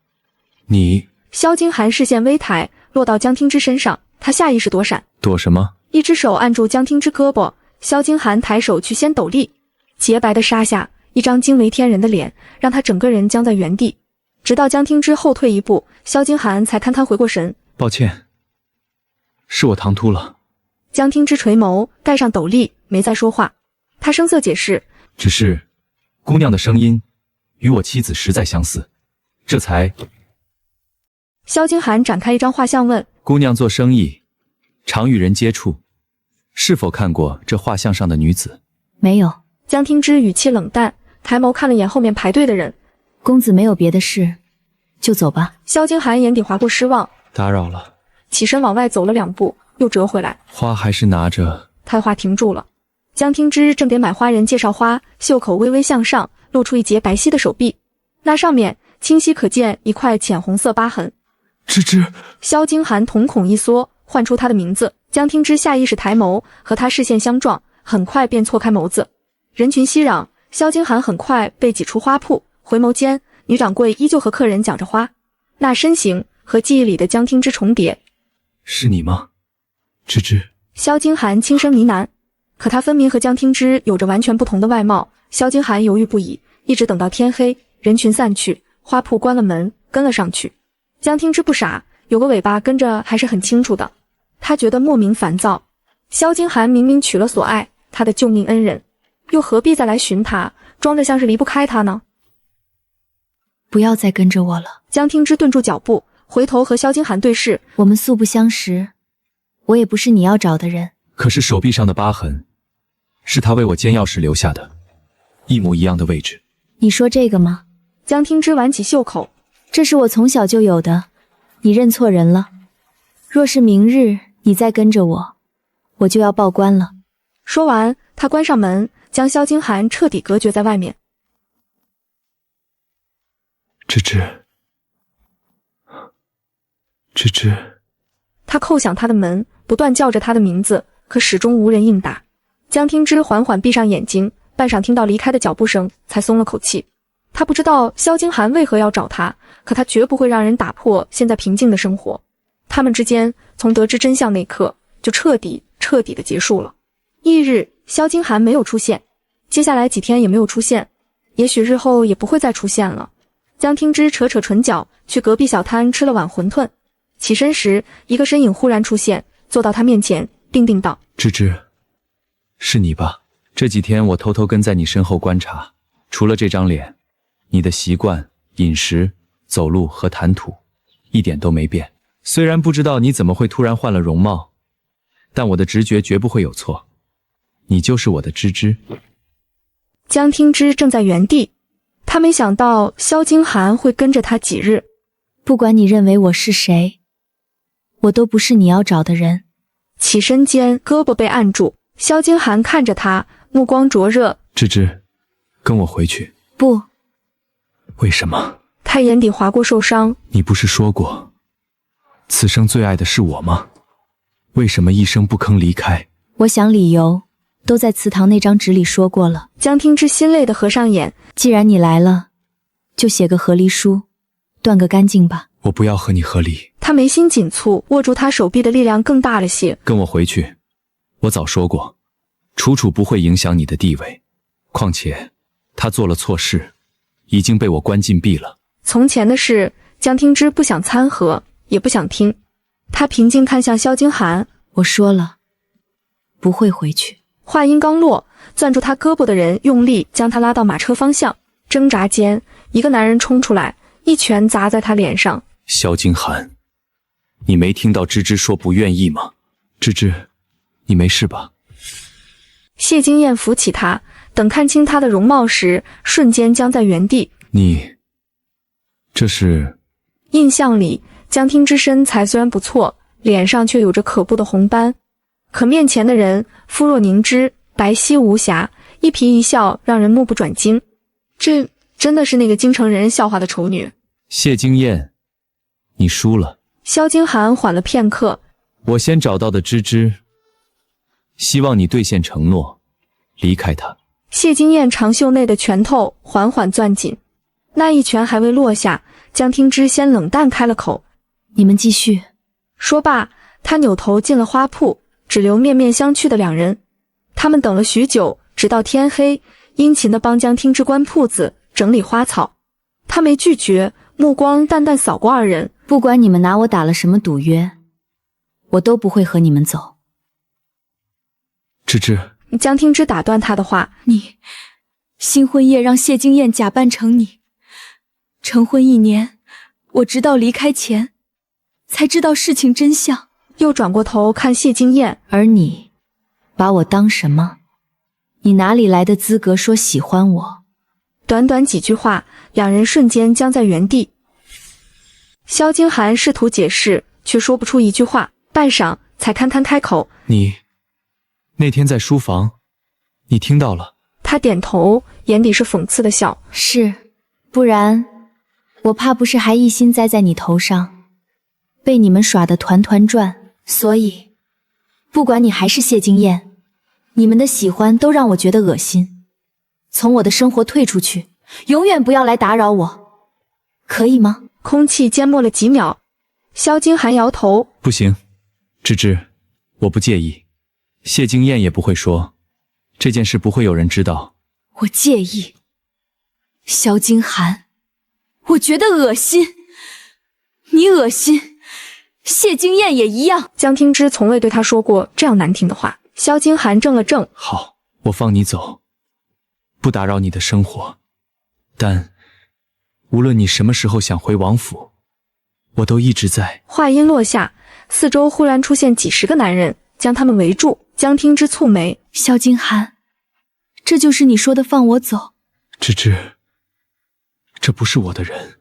你……萧金寒视线微抬，落到江听之身上，他下意识躲闪。躲什么？一只手按住江听之胳膊，萧金寒抬手去掀斗笠，洁白的纱下，一张惊为天人的脸，让他整个人僵在原地。直到江听之后退一步，萧金寒才堪堪回过神。抱歉，是我唐突了。江听之垂眸，盖上斗笠，没再说话。他声色解释，只是姑娘的声音与我妻子实在相似，这才……萧金寒展开一张画像问，姑娘做生意常与人接触，是否看过这画像上的女子？没有。江听之语气冷淡，抬眸看了眼后面排队的人。公子没有别的事，就走吧。萧金寒眼底划过失望，打扰了。起身往外走了2步，又折回来。花还是拿着。他话停住了。江听之正给买花人介绍花，袖口微微向上，露出一截白皙的手臂，那上面清晰可见一块浅红色疤痕。芝芝。萧金寒瞳孔一缩，唤出他的名字。江听之下意识抬眸，和他视线相撞，很快便错开眸子。人群熙攘，萧金寒很快被挤出花铺，回眸间，女掌柜依旧和客人讲着花，那身形和记忆里的江听之重叠。是你吗？芝芝。萧金寒轻声呢喃，可他分明和江听之有着完全不同的外貌。萧金寒犹豫不已，一直等到天黑，人群散去，花铺关了门，跟了上去。江听之不傻，有个尾巴跟着还是很清楚的。他觉得莫名烦躁。萧金寒明明娶了所爱，他的救命恩人，又何必再来寻他，装着像是离不开他呢？不要再跟着我了。江听之顿住脚步，回头和萧金寒对视。我们素不相识，我也不是你要找的人。可是手臂上的疤痕，是他为我煎药时留下的，一模一样的位置。你说这个吗？江听之挽起袖口，这是我从小就有的，你认错人了。若是明日你再跟着我，我就要报官了。说完，他关上门，将萧金寒彻底隔绝在外面。芝芝，芝芝。他叩响他的门，不断叫着他的名字，可始终无人应答。江听之缓缓闭上眼睛，半晌听到离开的脚步声，才松了口气。他不知道萧金寒为何要找他，可他绝不会让人打破现在平静的生活。他们之间从得知真相那刻就彻底的结束了。翌日，萧金寒没有出现，接下来几天也没有出现，也许日后也不会再出现了。江听之扯扯唇角，去隔壁小摊吃了碗馄饨。起身时，一个身影忽然出现，坐到他面前，定定道：“芝芝，是你吧？这几天我偷偷跟在你身后观察，除了这张脸，你的习惯、饮食、走路和谈吐一点都没变。虽然不知道你怎么会突然换了容貌，但我的直觉绝不会有错，你就是我的芝芝。”江听之正在原地，他没想到萧金寒会跟着他几日。不管你认为我是谁，我都不是你要找的人。起身间，胳膊被按住，萧金寒看着他，目光灼热。芝芝，跟我回去。不。为什么？他眼底划过受伤。你不是说过，此生最爱的是我吗？为什么一生不吭离开？我想理由都在祠堂那张纸里说过了。江听之心累的合上眼。既然你来了，就写个和离书，断个干净吧。我不要和你和离。他眉心紧蹙，握住他手臂的力量更大了些。跟我回去。我早说过，楚楚不会影响你的地位，况且他做了错事，已经被我关禁闭了。从前的事，江听之不想参和，也不想听。他平静看向萧金寒。我说了，不会回去。话音刚落，攥住他胳膊的人用力将他拉到马车方向。挣扎间，一个男人冲出来，一拳砸在他脸上。萧金寒，你没听到芝芝说不愿意吗？芝芝，你没事吧？谢金燕扶起他，等看清他的容貌时，瞬间僵在原地。你，这是？印象里，江听之身材虽然不错，脸上却有着可怖的红斑。可面前的人肤若凝脂，白皙无瑕，一颦一笑让人目不转睛。这真的是那个京城人笑话的丑女。谢金燕，你输了。萧金寒缓了片刻。我先找到的芝芝，希望你兑现承诺，离开她。谢金燕长袖内的拳头缓缓攥紧，那一拳还未落下，江听之先冷淡开了口：“你们继续。”说罢，他扭头进了花铺，只留面面相觑的两人。他们等了许久，直到天黑，殷勤地帮江听之关铺子，整理花草。他没拒绝，目光淡淡扫过二人。不管你们拿我打了什么赌约，我都不会和你们走。芝芝，江听之打断他的话：“你新婚夜让谢金燕假扮成你，成婚1年，我直到离开前才知道事情真相。”又转过头看谢金燕：“而你把我当什么？你哪里来的资格说喜欢我？”短短几句话，两人瞬间僵在原地。萧金寒试图解释，却说不出一句话，半晌才堪堪开口：“你那天在书房，你听到了？”他点头，眼底是讽刺的笑：“是，不然我怕不是还一心栽在你头上，被你们耍得团团转。所以，不管你还是谢金燕，你们的喜欢都让我觉得恶心。从我的生活退出去，永远不要来打扰我，可以吗？”空气缄默了几秒，萧金寒摇头：“不行，芝芝，我不介意，谢金燕也不会说，这件事不会有人知道。”我介意。萧金寒，我觉得恶心。你恶心，谢金燕也一样。江听之从未对他说过这样难听的话。萧金寒怔了怔：“好，我放你走，不打扰你的生活，但无论你什么时候想回王府，我都一直在。”话音落下，四周忽然出现几十个男人，将他们围住。江听之蹙眉：“萧金寒，这就是你说的放我走？”芝芝，这不是我的人。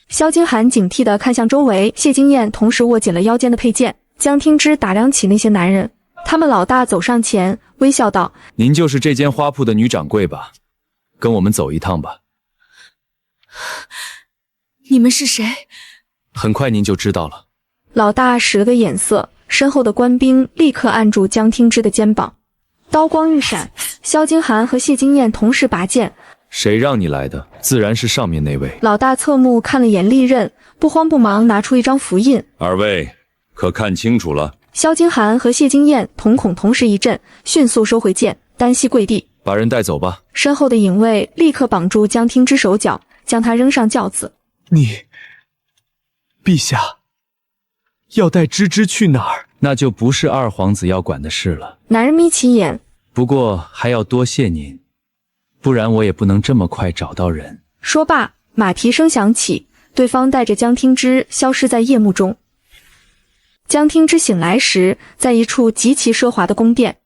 萧金寒警惕地看向周围，谢金燕同时握紧了腰间的佩剑。江听之打量起那些男人，他们老大走上前，微笑道：“您就是这间花铺的女掌柜吧？跟我们走一趟吧。”你们是谁？很快您就知道了。老大使了个眼色，身后的官兵立刻按住江听之的肩膀，刀光一闪，萧金寒和谢金燕同时拔剑。谁让你来的？自然是上面那位。老大侧目看了眼利刃，不慌不忙拿出一张符印。二位可看清楚了？萧金寒和谢金燕瞳孔同时一震，迅速收回剑，单膝跪地。把人带走吧。身后的影卫立刻绑住江听之手脚，将他扔上轿子。陛下要带芝芝去哪儿？那就不是二皇子要管的事了。男人眯起眼，不过还要多谢您，不然我也不能这么快找到人。说罢，马蹄声响起，对方带着江听之消失在夜幕中。江听之醒来时，在一处极其奢华的宫殿，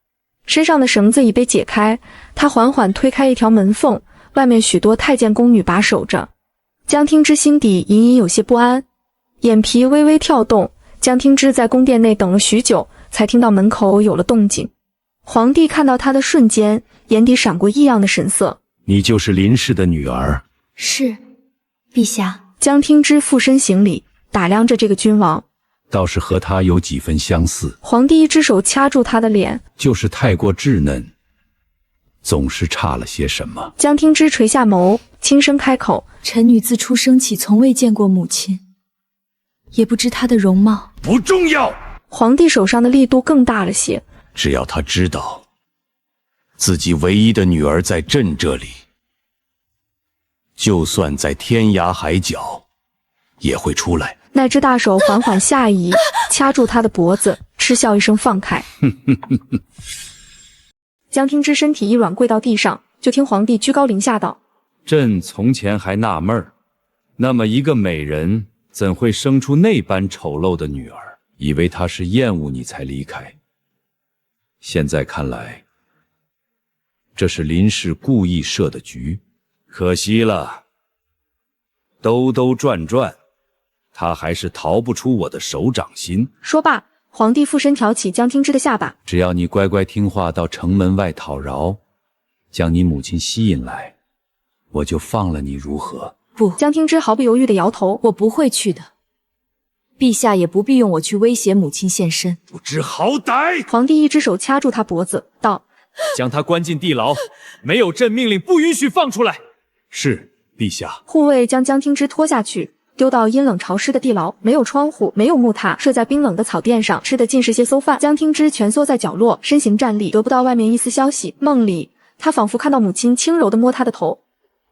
身上的绳子已被解开，他缓缓推开一条门缝，外面许多太监宫女把守着。江听之心底隐隐有些不安，眼皮微微跳动。江听之在宫殿内等了许久，才听到门口有了动静。皇帝看到他的瞬间，眼底闪过异样的神色。你就是林氏的女儿？是，陛下。江听之俯身行礼，打量着这个君王，倒是和他有几分相似。皇帝一只手掐住他的脸，就是太过稚嫩，总是差了些什么。江听之垂下眸，轻声开口：臣女自出生起从未见过母亲，也不知她的容貌。不重要。皇帝手上的力度更大了些。只要他知道自己唯一的女儿在朕这里，就算在天涯海角也会出来。那只大手缓缓下移，掐住他的脖子，嗤笑一声放开。江听之身体一软，跪到地上，就听皇帝居高临下道：朕从前还纳闷儿，那么一个美人怎会生出那般丑陋的女儿？以为她是厌恶你才离开。现在看来，这是林氏故意设的局。可惜了，兜兜转转，她还是逃不出我的手掌心。说罢，皇帝俯身挑起江听之的下巴：只要你乖乖听话，到城门外讨饶，将你母亲吸引来，我就放了你，如何？不。江听之毫不犹豫地摇头：我不会去的。陛下也不必用我去威胁母亲现身。不知好歹！皇帝一只手掐住他脖子，道：将他关进地牢，没有朕命令，不允许放出来。是，陛下。护卫将江听之拖下去，丢到阴冷潮湿的地牢，没有窗户，没有木榻，睡在冰冷的草垫上，吃的尽是些馊饭。江听之蜷缩在角落，身形站立，得不到外面一丝消息。梦里，他仿佛看到母亲轻柔地摸他的头。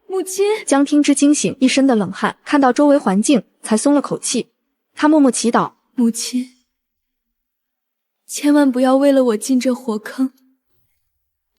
母亲！江听之惊醒，一身的冷汗，看到周围环境，才松了口气。他默默祈祷：母亲，千万不要为了我进这火坑。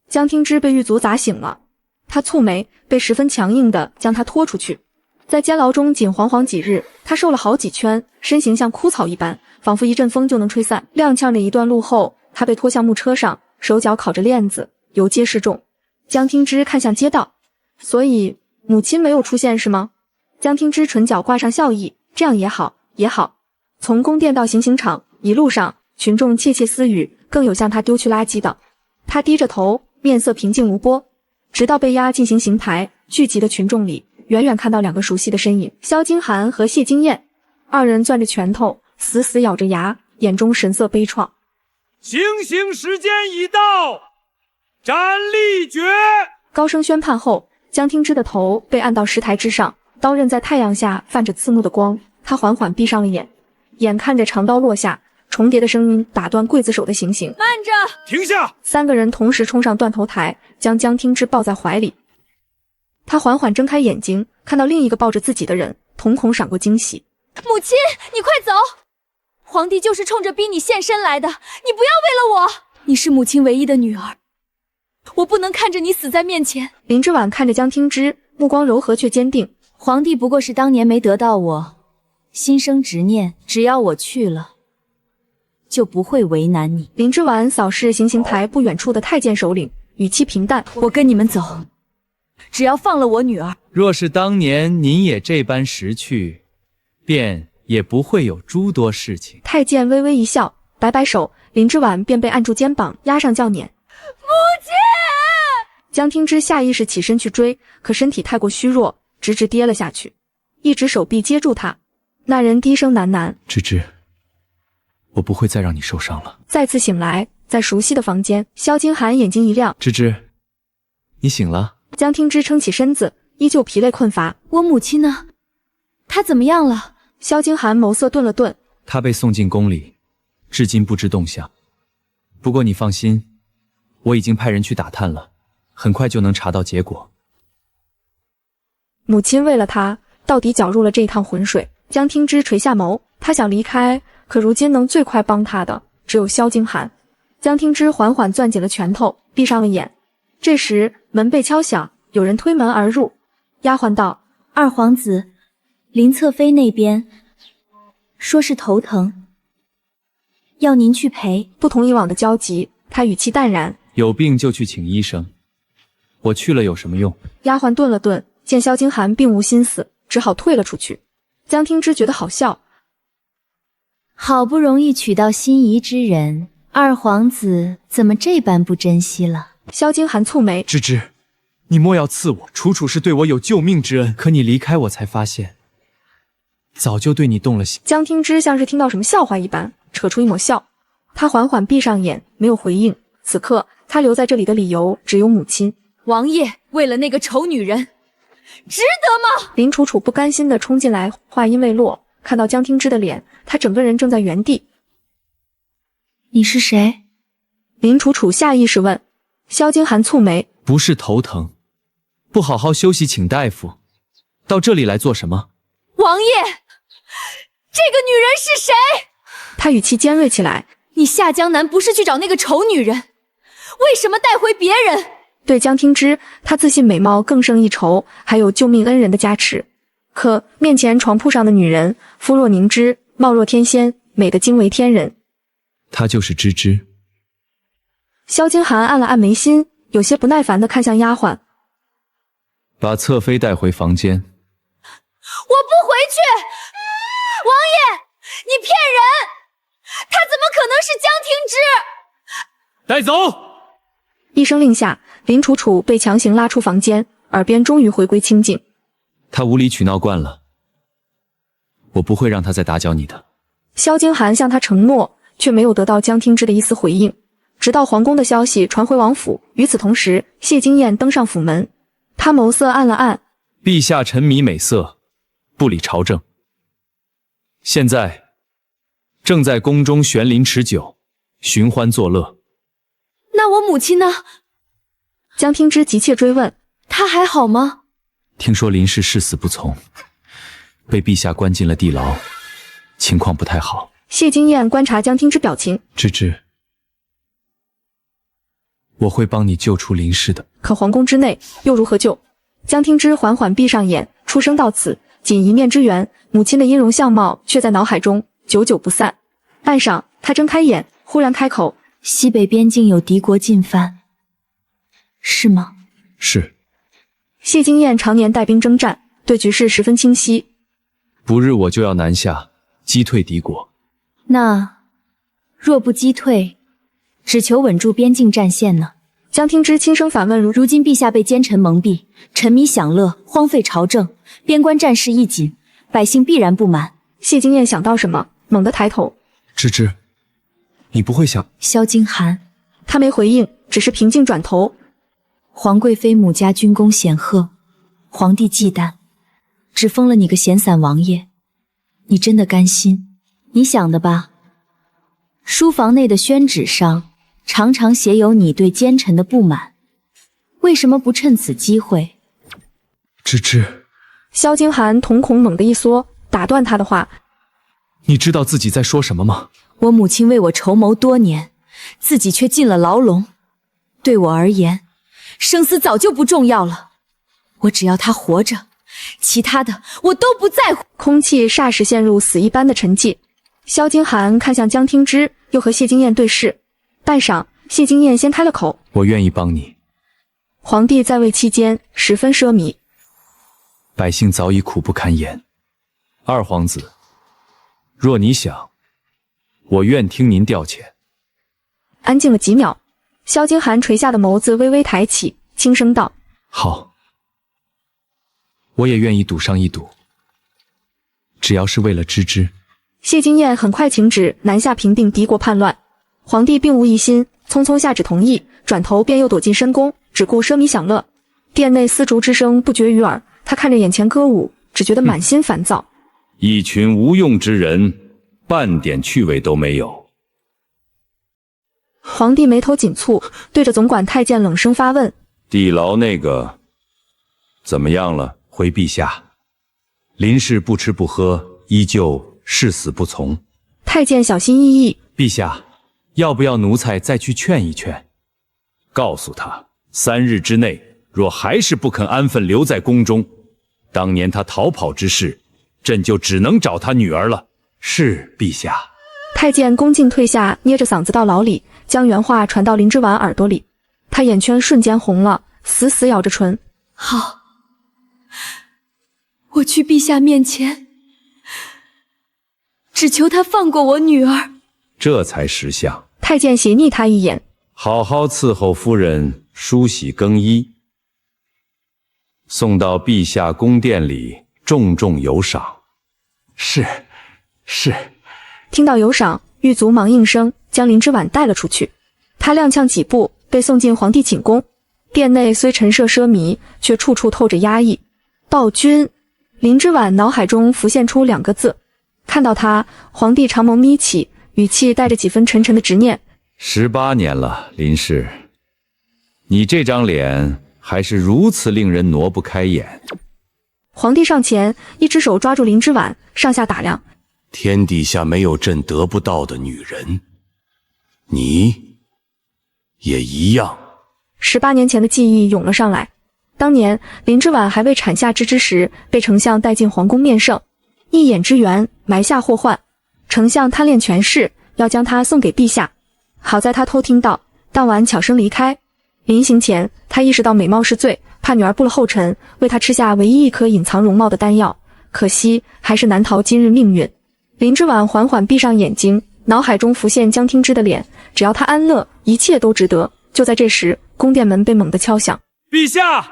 江听之被狱卒砸醒了，他蹙眉，被十分强硬地将他拖出去。在监牢中仅惶惶几日，他瘦了好几圈，身形像枯草一般，仿佛一阵风就能吹散。踉跄了一段路后，他被拖向木车上，手脚烤着链子，游街示众。江听之看向街道：所以母亲没有出现是吗？江听之唇角挂上笑意：这样也好，也好。从宫殿到行刑场，一路上群众窃窃私语，更有向他丢去垃圾的。他低着头，面色平静无波，直到被押进行刑台，聚集的群众里，远远看到两个熟悉的身影：萧金寒和谢金燕。二人攥着拳头，死死咬着牙，眼中神色悲怆。行刑时间已到，斩立决！高声宣判后，江听之的头被按到石台之上，刀刃在太阳下泛着刺目的光。他缓缓闭上了眼，眼看着长刀落下，重叠的声音打断刽子手的行刑。慢着！停下！三个人同时冲上断头台，将江听之抱在怀里。他缓缓睁开眼睛，看到另一个抱着自己的人，瞳孔闪过惊喜。母亲，你快走！皇帝就是冲着逼你现身来的，你不要为了我！你是母亲唯一的女儿，我不能看着你死在面前。林之婉看着江听之，目光柔和却坚定。皇帝不过是当年没得到我，心生执念，只要我去了，就不会为难你。林之婉扫视行刑台不远处的太监首领，语气平淡：我跟你们走，只要放了我女儿。若是当年您也这般识趣，便也不会有诸多事情。太监微微一笑，摆摆手，林之婉便被按住肩膀，压上轿辇。母亲！江听之下意识起身去追，可身体太过虚弱，直直跌了下去。一只手臂接住他，那人低声喃喃：芝芝，我不会再让你受伤了。再次醒来，在熟悉的房间，萧金寒眼睛一亮：芝芝，你醒了。江听之撑起身子，依旧疲累困乏。我母亲呢？她怎么样了？萧金寒眸色顿了顿，她被送进宫里，至今不知动向。不过你放心，我已经派人去打探了，很快就能查到结果。母亲为了他，到底搅入了这一趟浑水。江听之垂下眸，他想离开，可如今能最快帮他的只有萧景寒。江听之缓缓攥紧了拳头，闭上了眼。这时门被敲响，有人推门而入。丫鬟道：“二皇子，林侧妃那边说是头疼，要您去陪。”不同以往的焦急，他语气淡然：“有病就去请医生，我去了有什么用？”丫鬟顿了顿，见萧景寒并无心思，只好退了出去。江听之觉得好笑，好不容易娶到心仪之人，二皇子怎么这般不珍惜了？萧景寒蹙眉：“芝芝，你莫要刺我，楚楚是对我有救命之恩，可你离开我才发现，早就对你动了心。”江听之像是听到什么笑话一般，扯出一抹笑。他缓缓闭上眼，没有回应。此刻他留在这里的理由只有母亲。王爷为了那个丑女人，值得吗？林楚楚不甘心地冲进来，话音未落，看到江听之的脸，他整个人正在原地。你是谁？林楚楚下意识问。萧景寒蹙眉：“不是头疼，不好好休息请大夫，到这里来做什么？”王爷，这个女人是谁？他语气尖锐起来：“你下江南不是去找那个丑女人，为什么带回别人？”对江听之，他自信美貌更胜一筹，还有救命恩人的加持。可面前床铺上的女人，肤若凝脂，貌若天仙，美得惊为天人。她就是芝芝。萧景寒按了按眉心，有些不耐烦地看向丫鬟：“把侧妃带回房间。”“我不回去！王爷，你骗人！她怎么可能是江听之？”“带走！”一声令下，林楚楚被强行拉出房间，耳边终于回归清静。她无理取闹惯了，我不会让她再打搅你的。萧景寒向他承诺，却没有得到江听之的一丝回应。直到皇宫的消息传回王府，与此同时，谢金燕登上府门，他眸色暗了暗：“陛下沉迷美色，不理朝政，现在正在宫中悬林持酒，寻欢作乐。”“那我母亲呢？”江听之急切追问：“她还好吗？”“听说林氏誓死不从，被陛下关进了地牢，情况不太好。”谢金燕观察江听之表情：“芝芝，我会帮你救出林氏的。”可皇宫之内又如何救？江听之缓缓闭上眼，出生到此，仅一面之缘，母亲的音容相貌却在脑海中久久不散。半晌，他睁开眼，忽然开口：“西北边境有敌国进犯，是吗？”“是。”谢金燕常年带兵征战，对局势十分清晰。“不日我就要南下，击退敌国。”“那若不击退，只求稳住边境战线呢？”江听之轻声反问：“如今陛下被奸臣蒙蔽，沉迷享乐，荒废朝政，边关战事一紧，百姓必然不满。”谢金燕想到什么，猛地抬头：“芝芝，你不会想……”萧景寒，他没回应，只是平静转头。皇贵妃母家军功显赫，皇帝忌惮，只封了你个闲散王爷，你真的甘心？你想的吧。书房内的宣纸上常常写有你对奸臣的不满，为什么不趁此机会？芝芝，萧景寒瞳孔猛地一缩，打断他的话：“你知道自己在说什么吗？”“我母亲为我筹谋多年，自己却进了牢笼。对我而言，生死早就不重要了，我只要她活着，其他的我都不在乎。”空气霎时陷入死一般的沉寂。萧景寒看向江听之，又和谢金燕对视。半晌，谢金燕先开了口：“我愿意帮你。皇帝在位期间十分奢靡，百姓早已苦不堪言。二皇子，若你想，我愿听您调遣。”安静了几秒，萧景寒垂下的眸子微微抬起，轻声道：“好，我也愿意赌上一赌，只要是为了芝芝。”谢金燕很快请旨南下平定敌国叛乱，皇帝并无疑心，匆匆下旨同意，转头便又躲进深宫，只顾奢靡享乐。殿内丝竹之声不绝于耳，他看着眼前歌舞，只觉得满心烦躁。一群无用之人，半点趣味都没有。皇帝眉头紧蹙，对着总管太监冷声发问：地牢那个怎么样了？回陛下，林氏不吃不喝，依旧誓死不从。太监小心翼翼：陛下，要不要奴才再去劝一劝？告诉他，3日之内若还是不肯安分留在宫中，当年他逃跑之事，朕就只能找他女儿了。是，陛下。太监恭敬退下，捏着嗓子到牢里，将原话传到林之婉耳朵里。他眼圈瞬间红了，死死咬着唇。好，我去陛下面前，只求他放过我女儿。这才识相。太监斜睨他一眼，好好伺候夫人梳洗更衣，送到陛下宫殿里，重重有赏。是。听到有赏，狱卒忙应声，将林之婉带了出去。他踉跄几步，被送进皇帝寝宫。殿内虽陈设奢靡，却处处透着压抑。暴君，林之婉脑海中浮现出2个字。看到他，皇帝长眸眯起，语气带着几分沉沉的执念。18年了，林氏，你这张脸还是如此令人挪不开眼。皇帝上前，一只手抓住林之婉，上下打量。天底下没有朕得不到的女人，你也一样。18年前的记忆涌了上来。当年林之婉还未产下之时，被丞相带进皇宫面圣，一眼之缘埋下祸患。丞相贪恋权势，要将她送给陛下。好在他偷听到，当晚悄声离开。临行前，他意识到美貌是罪，怕女儿步了后尘，为她吃下唯一一颗隐藏容貌的丹药。可惜还是难逃今日命运。林之婉缓缓闭上眼睛，脑海中浮现江听之的脸，只要他安乐，一切都值得。就在这时，宫殿门被猛地敲响。陛下，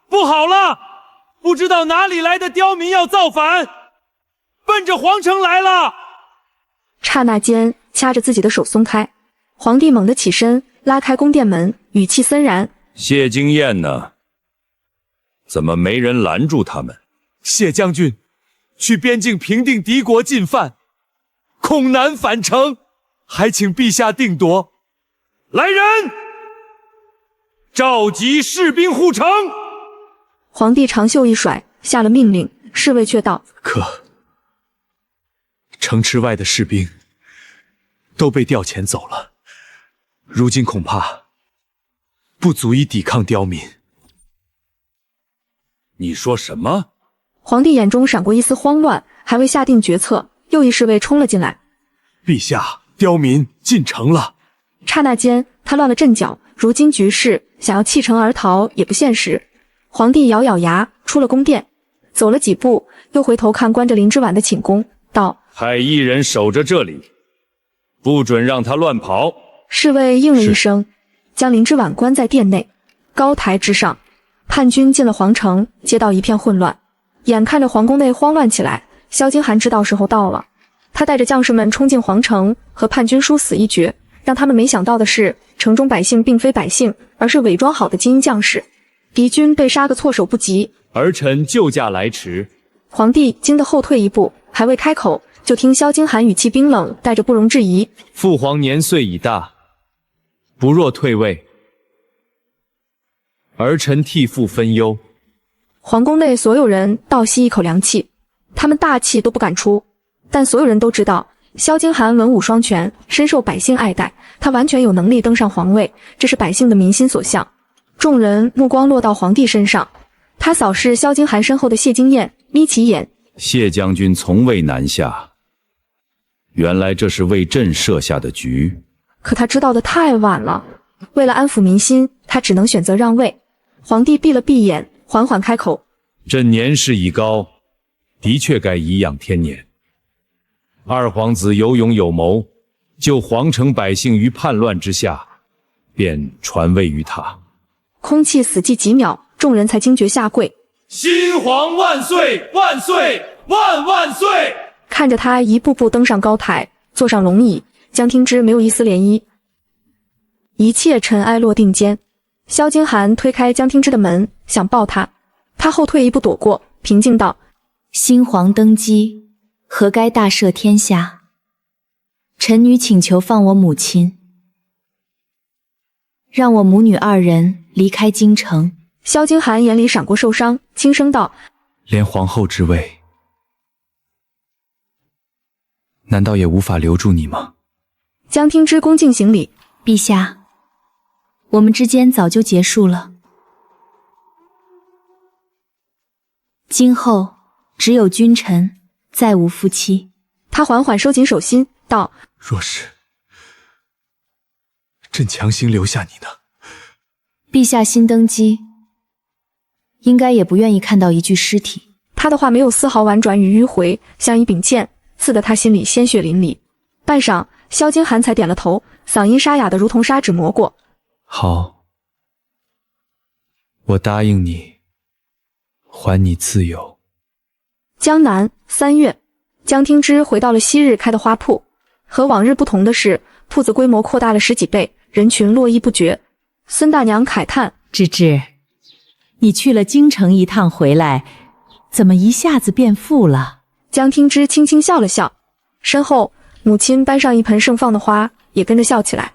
不好了！不知道哪里来的刁民要造反，奔着皇城来了！刹那间，掐着自己的手松开。皇帝猛地起身，拉开宫殿门，语气森然：谢经验呢？怎么没人拦住他们？谢将军去边境平定敌国进犯，恐难返程，还请陛下定夺。来人，召集士兵护城。皇帝长袖一甩，下了命令。侍卫却道：可城池外的士兵都被调遣走了，如今恐怕不足以抵抗刁民。你说什么？皇帝眼中闪过一丝慌乱，还未下定决策，又一侍卫冲了进来。陛下，刁民进城了。刹那间，他乱了阵脚。如今局势，想要弃城而逃也不现实。皇帝咬咬牙，出了宫殿，走了几步，又回头看关着林之婉的寝宫，道：派1人守着这里，不准让他乱跑。侍卫应了一声，将林之婉关在殿内。高台之上，叛军进了皇城，街道一片混乱。眼看着皇宫内慌乱起来，萧京寒知道时候到了。他带着将士们冲进皇城，和叛军殊死一决。让他们没想到的是，城中百姓并非百姓，而是伪装好的精英将士。敌军被杀个措手不及。儿臣救驾来迟。皇帝惊得后退一步，还未开口，就听萧京寒语气冰冷，带着不容置疑：父皇年岁已大，不若退位，儿臣替父分忧。皇宫内所有人倒吸一口凉气，他们大气都不敢出，但所有人都知道萧京寒文武双全，深受百姓爱戴，他完全有能力登上皇位，这是百姓的民心所向。众人目光落到皇帝身上，他扫视萧京寒身后的谢经验，眯起眼：谢将军从未南下，原来这是为朕设下的局。可他知道的太晚了，为了安抚民心，他只能选择让位。皇帝闭了闭眼，缓缓开口：朕年事已高，的确该颐养天年。二皇子有勇有谋，救皇城百姓于叛乱之下，便传位于他。空气死寂几秒，众人才惊觉下跪：新皇万岁！万岁！万万岁！看着他一步步登上高台，坐上龙椅，江听之没有一丝涟漪。一切尘埃落定间，萧京寒推开江听之的门，想抱他，他后退一步躲过，平静道：新皇登基，何该大赦天下？臣女请求放我母亲。”。 “新皇万岁！万岁！万万岁！”看着他一步步登上高台，坐上龙椅，江听之没有一丝涟漪。萧京寒推开江听之的门，想抱他，他后退一步躲过，平静道：“新皇登基，何该大赦天下？”臣女请求放我母亲。让我母女二人离开京城。萧京寒眼里闪过受伤，轻声道：“连皇后之位，难道也无法留住你吗？”江听之恭敬行礼：“陛下，我们之间早就结束了，今后只有君臣，再无夫妻。”他缓缓收紧手心，道：“若是朕强行留下你呢？”陛下新登基，应该也不愿意看到一具尸体。他的话没有丝毫婉转与迂回，像一柄剑，刺得他心里鲜血淋漓。半晌，萧京寒才点了头，嗓音沙哑的如同砂纸磨过：“好，我答应你，还你自由。”江南3月，江听之回到了昔日开的花铺。和往日不同的是，铺子规模扩大了10几倍，人群络绎不绝。孙大娘慨叹：“芝芝，你去了京城一趟回来，怎么一下子变富了？”江听之轻轻笑了笑，身后母亲搬上一盆盛放的花，也跟着笑起来。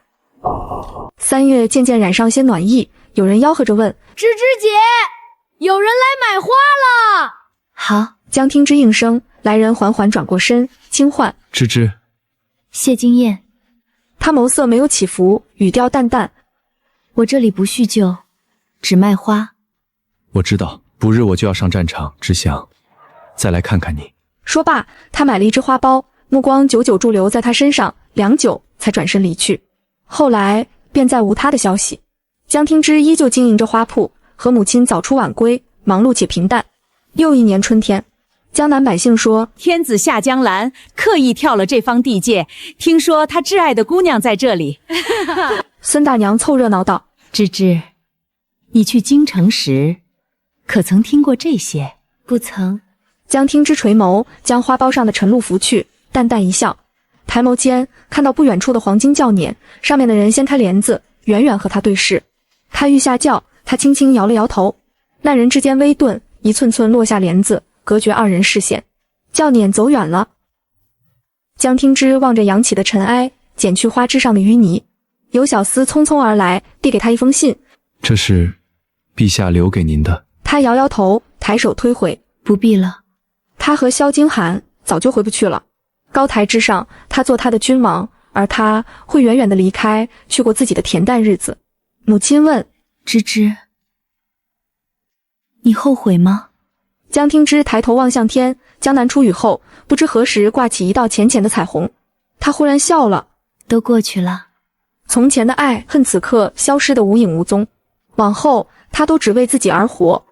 3月渐渐染上些暖意，有人吆喝着问：“芝芝姐，有人来买花了。”好。江听之应声，来人缓缓转过身，轻唤：“芝芝。”谢经验。他眸色没有起伏，语调淡淡：“我这里不叙旧，只卖花。”我知道，不日我就要上战场，只想再来看看你。说罢，他买了一只花苞，目光久久驻留在他身上，良久才转身离去。后来便再无他的消息。江听之依旧经营着花铺，和母亲早出晚归，忙碌且平淡。又一年春天，江南百姓说，天子下江南，刻意跳了这方地界，听说他挚爱的姑娘在这里。孙大娘凑热闹道：“芝芝，你去京城时，可曾听过这些？”不曾。江听之垂眸，将花苞上的晨露拂去，淡淡一笑，抬眸间看到不远处的黄金轿辇，上面的人掀开帘子，远远和他对视。他欲下轿，他轻轻摇了摇头。那人之间微顿，一寸寸落下帘子，隔绝二人视线。轿辇走远了。江听之望着扬起的尘埃，剪去花枝上的淤泥。有小厮匆匆而来，递给他一封信。这是陛下留给您的。他摇摇头，抬手推回。不必了。他和萧京寒早就回不去了。高台之上，他做他的君王，而他会远远地离开，去过自己的恬淡日子。母亲问：“芝芝，你后悔吗？”江听之抬头望向天，江南出雨后，不知何时挂起一道浅浅的彩虹。他忽然笑了。都过去了。从前的爱恨此刻消失得无影无踪，往后他都只为自己而活。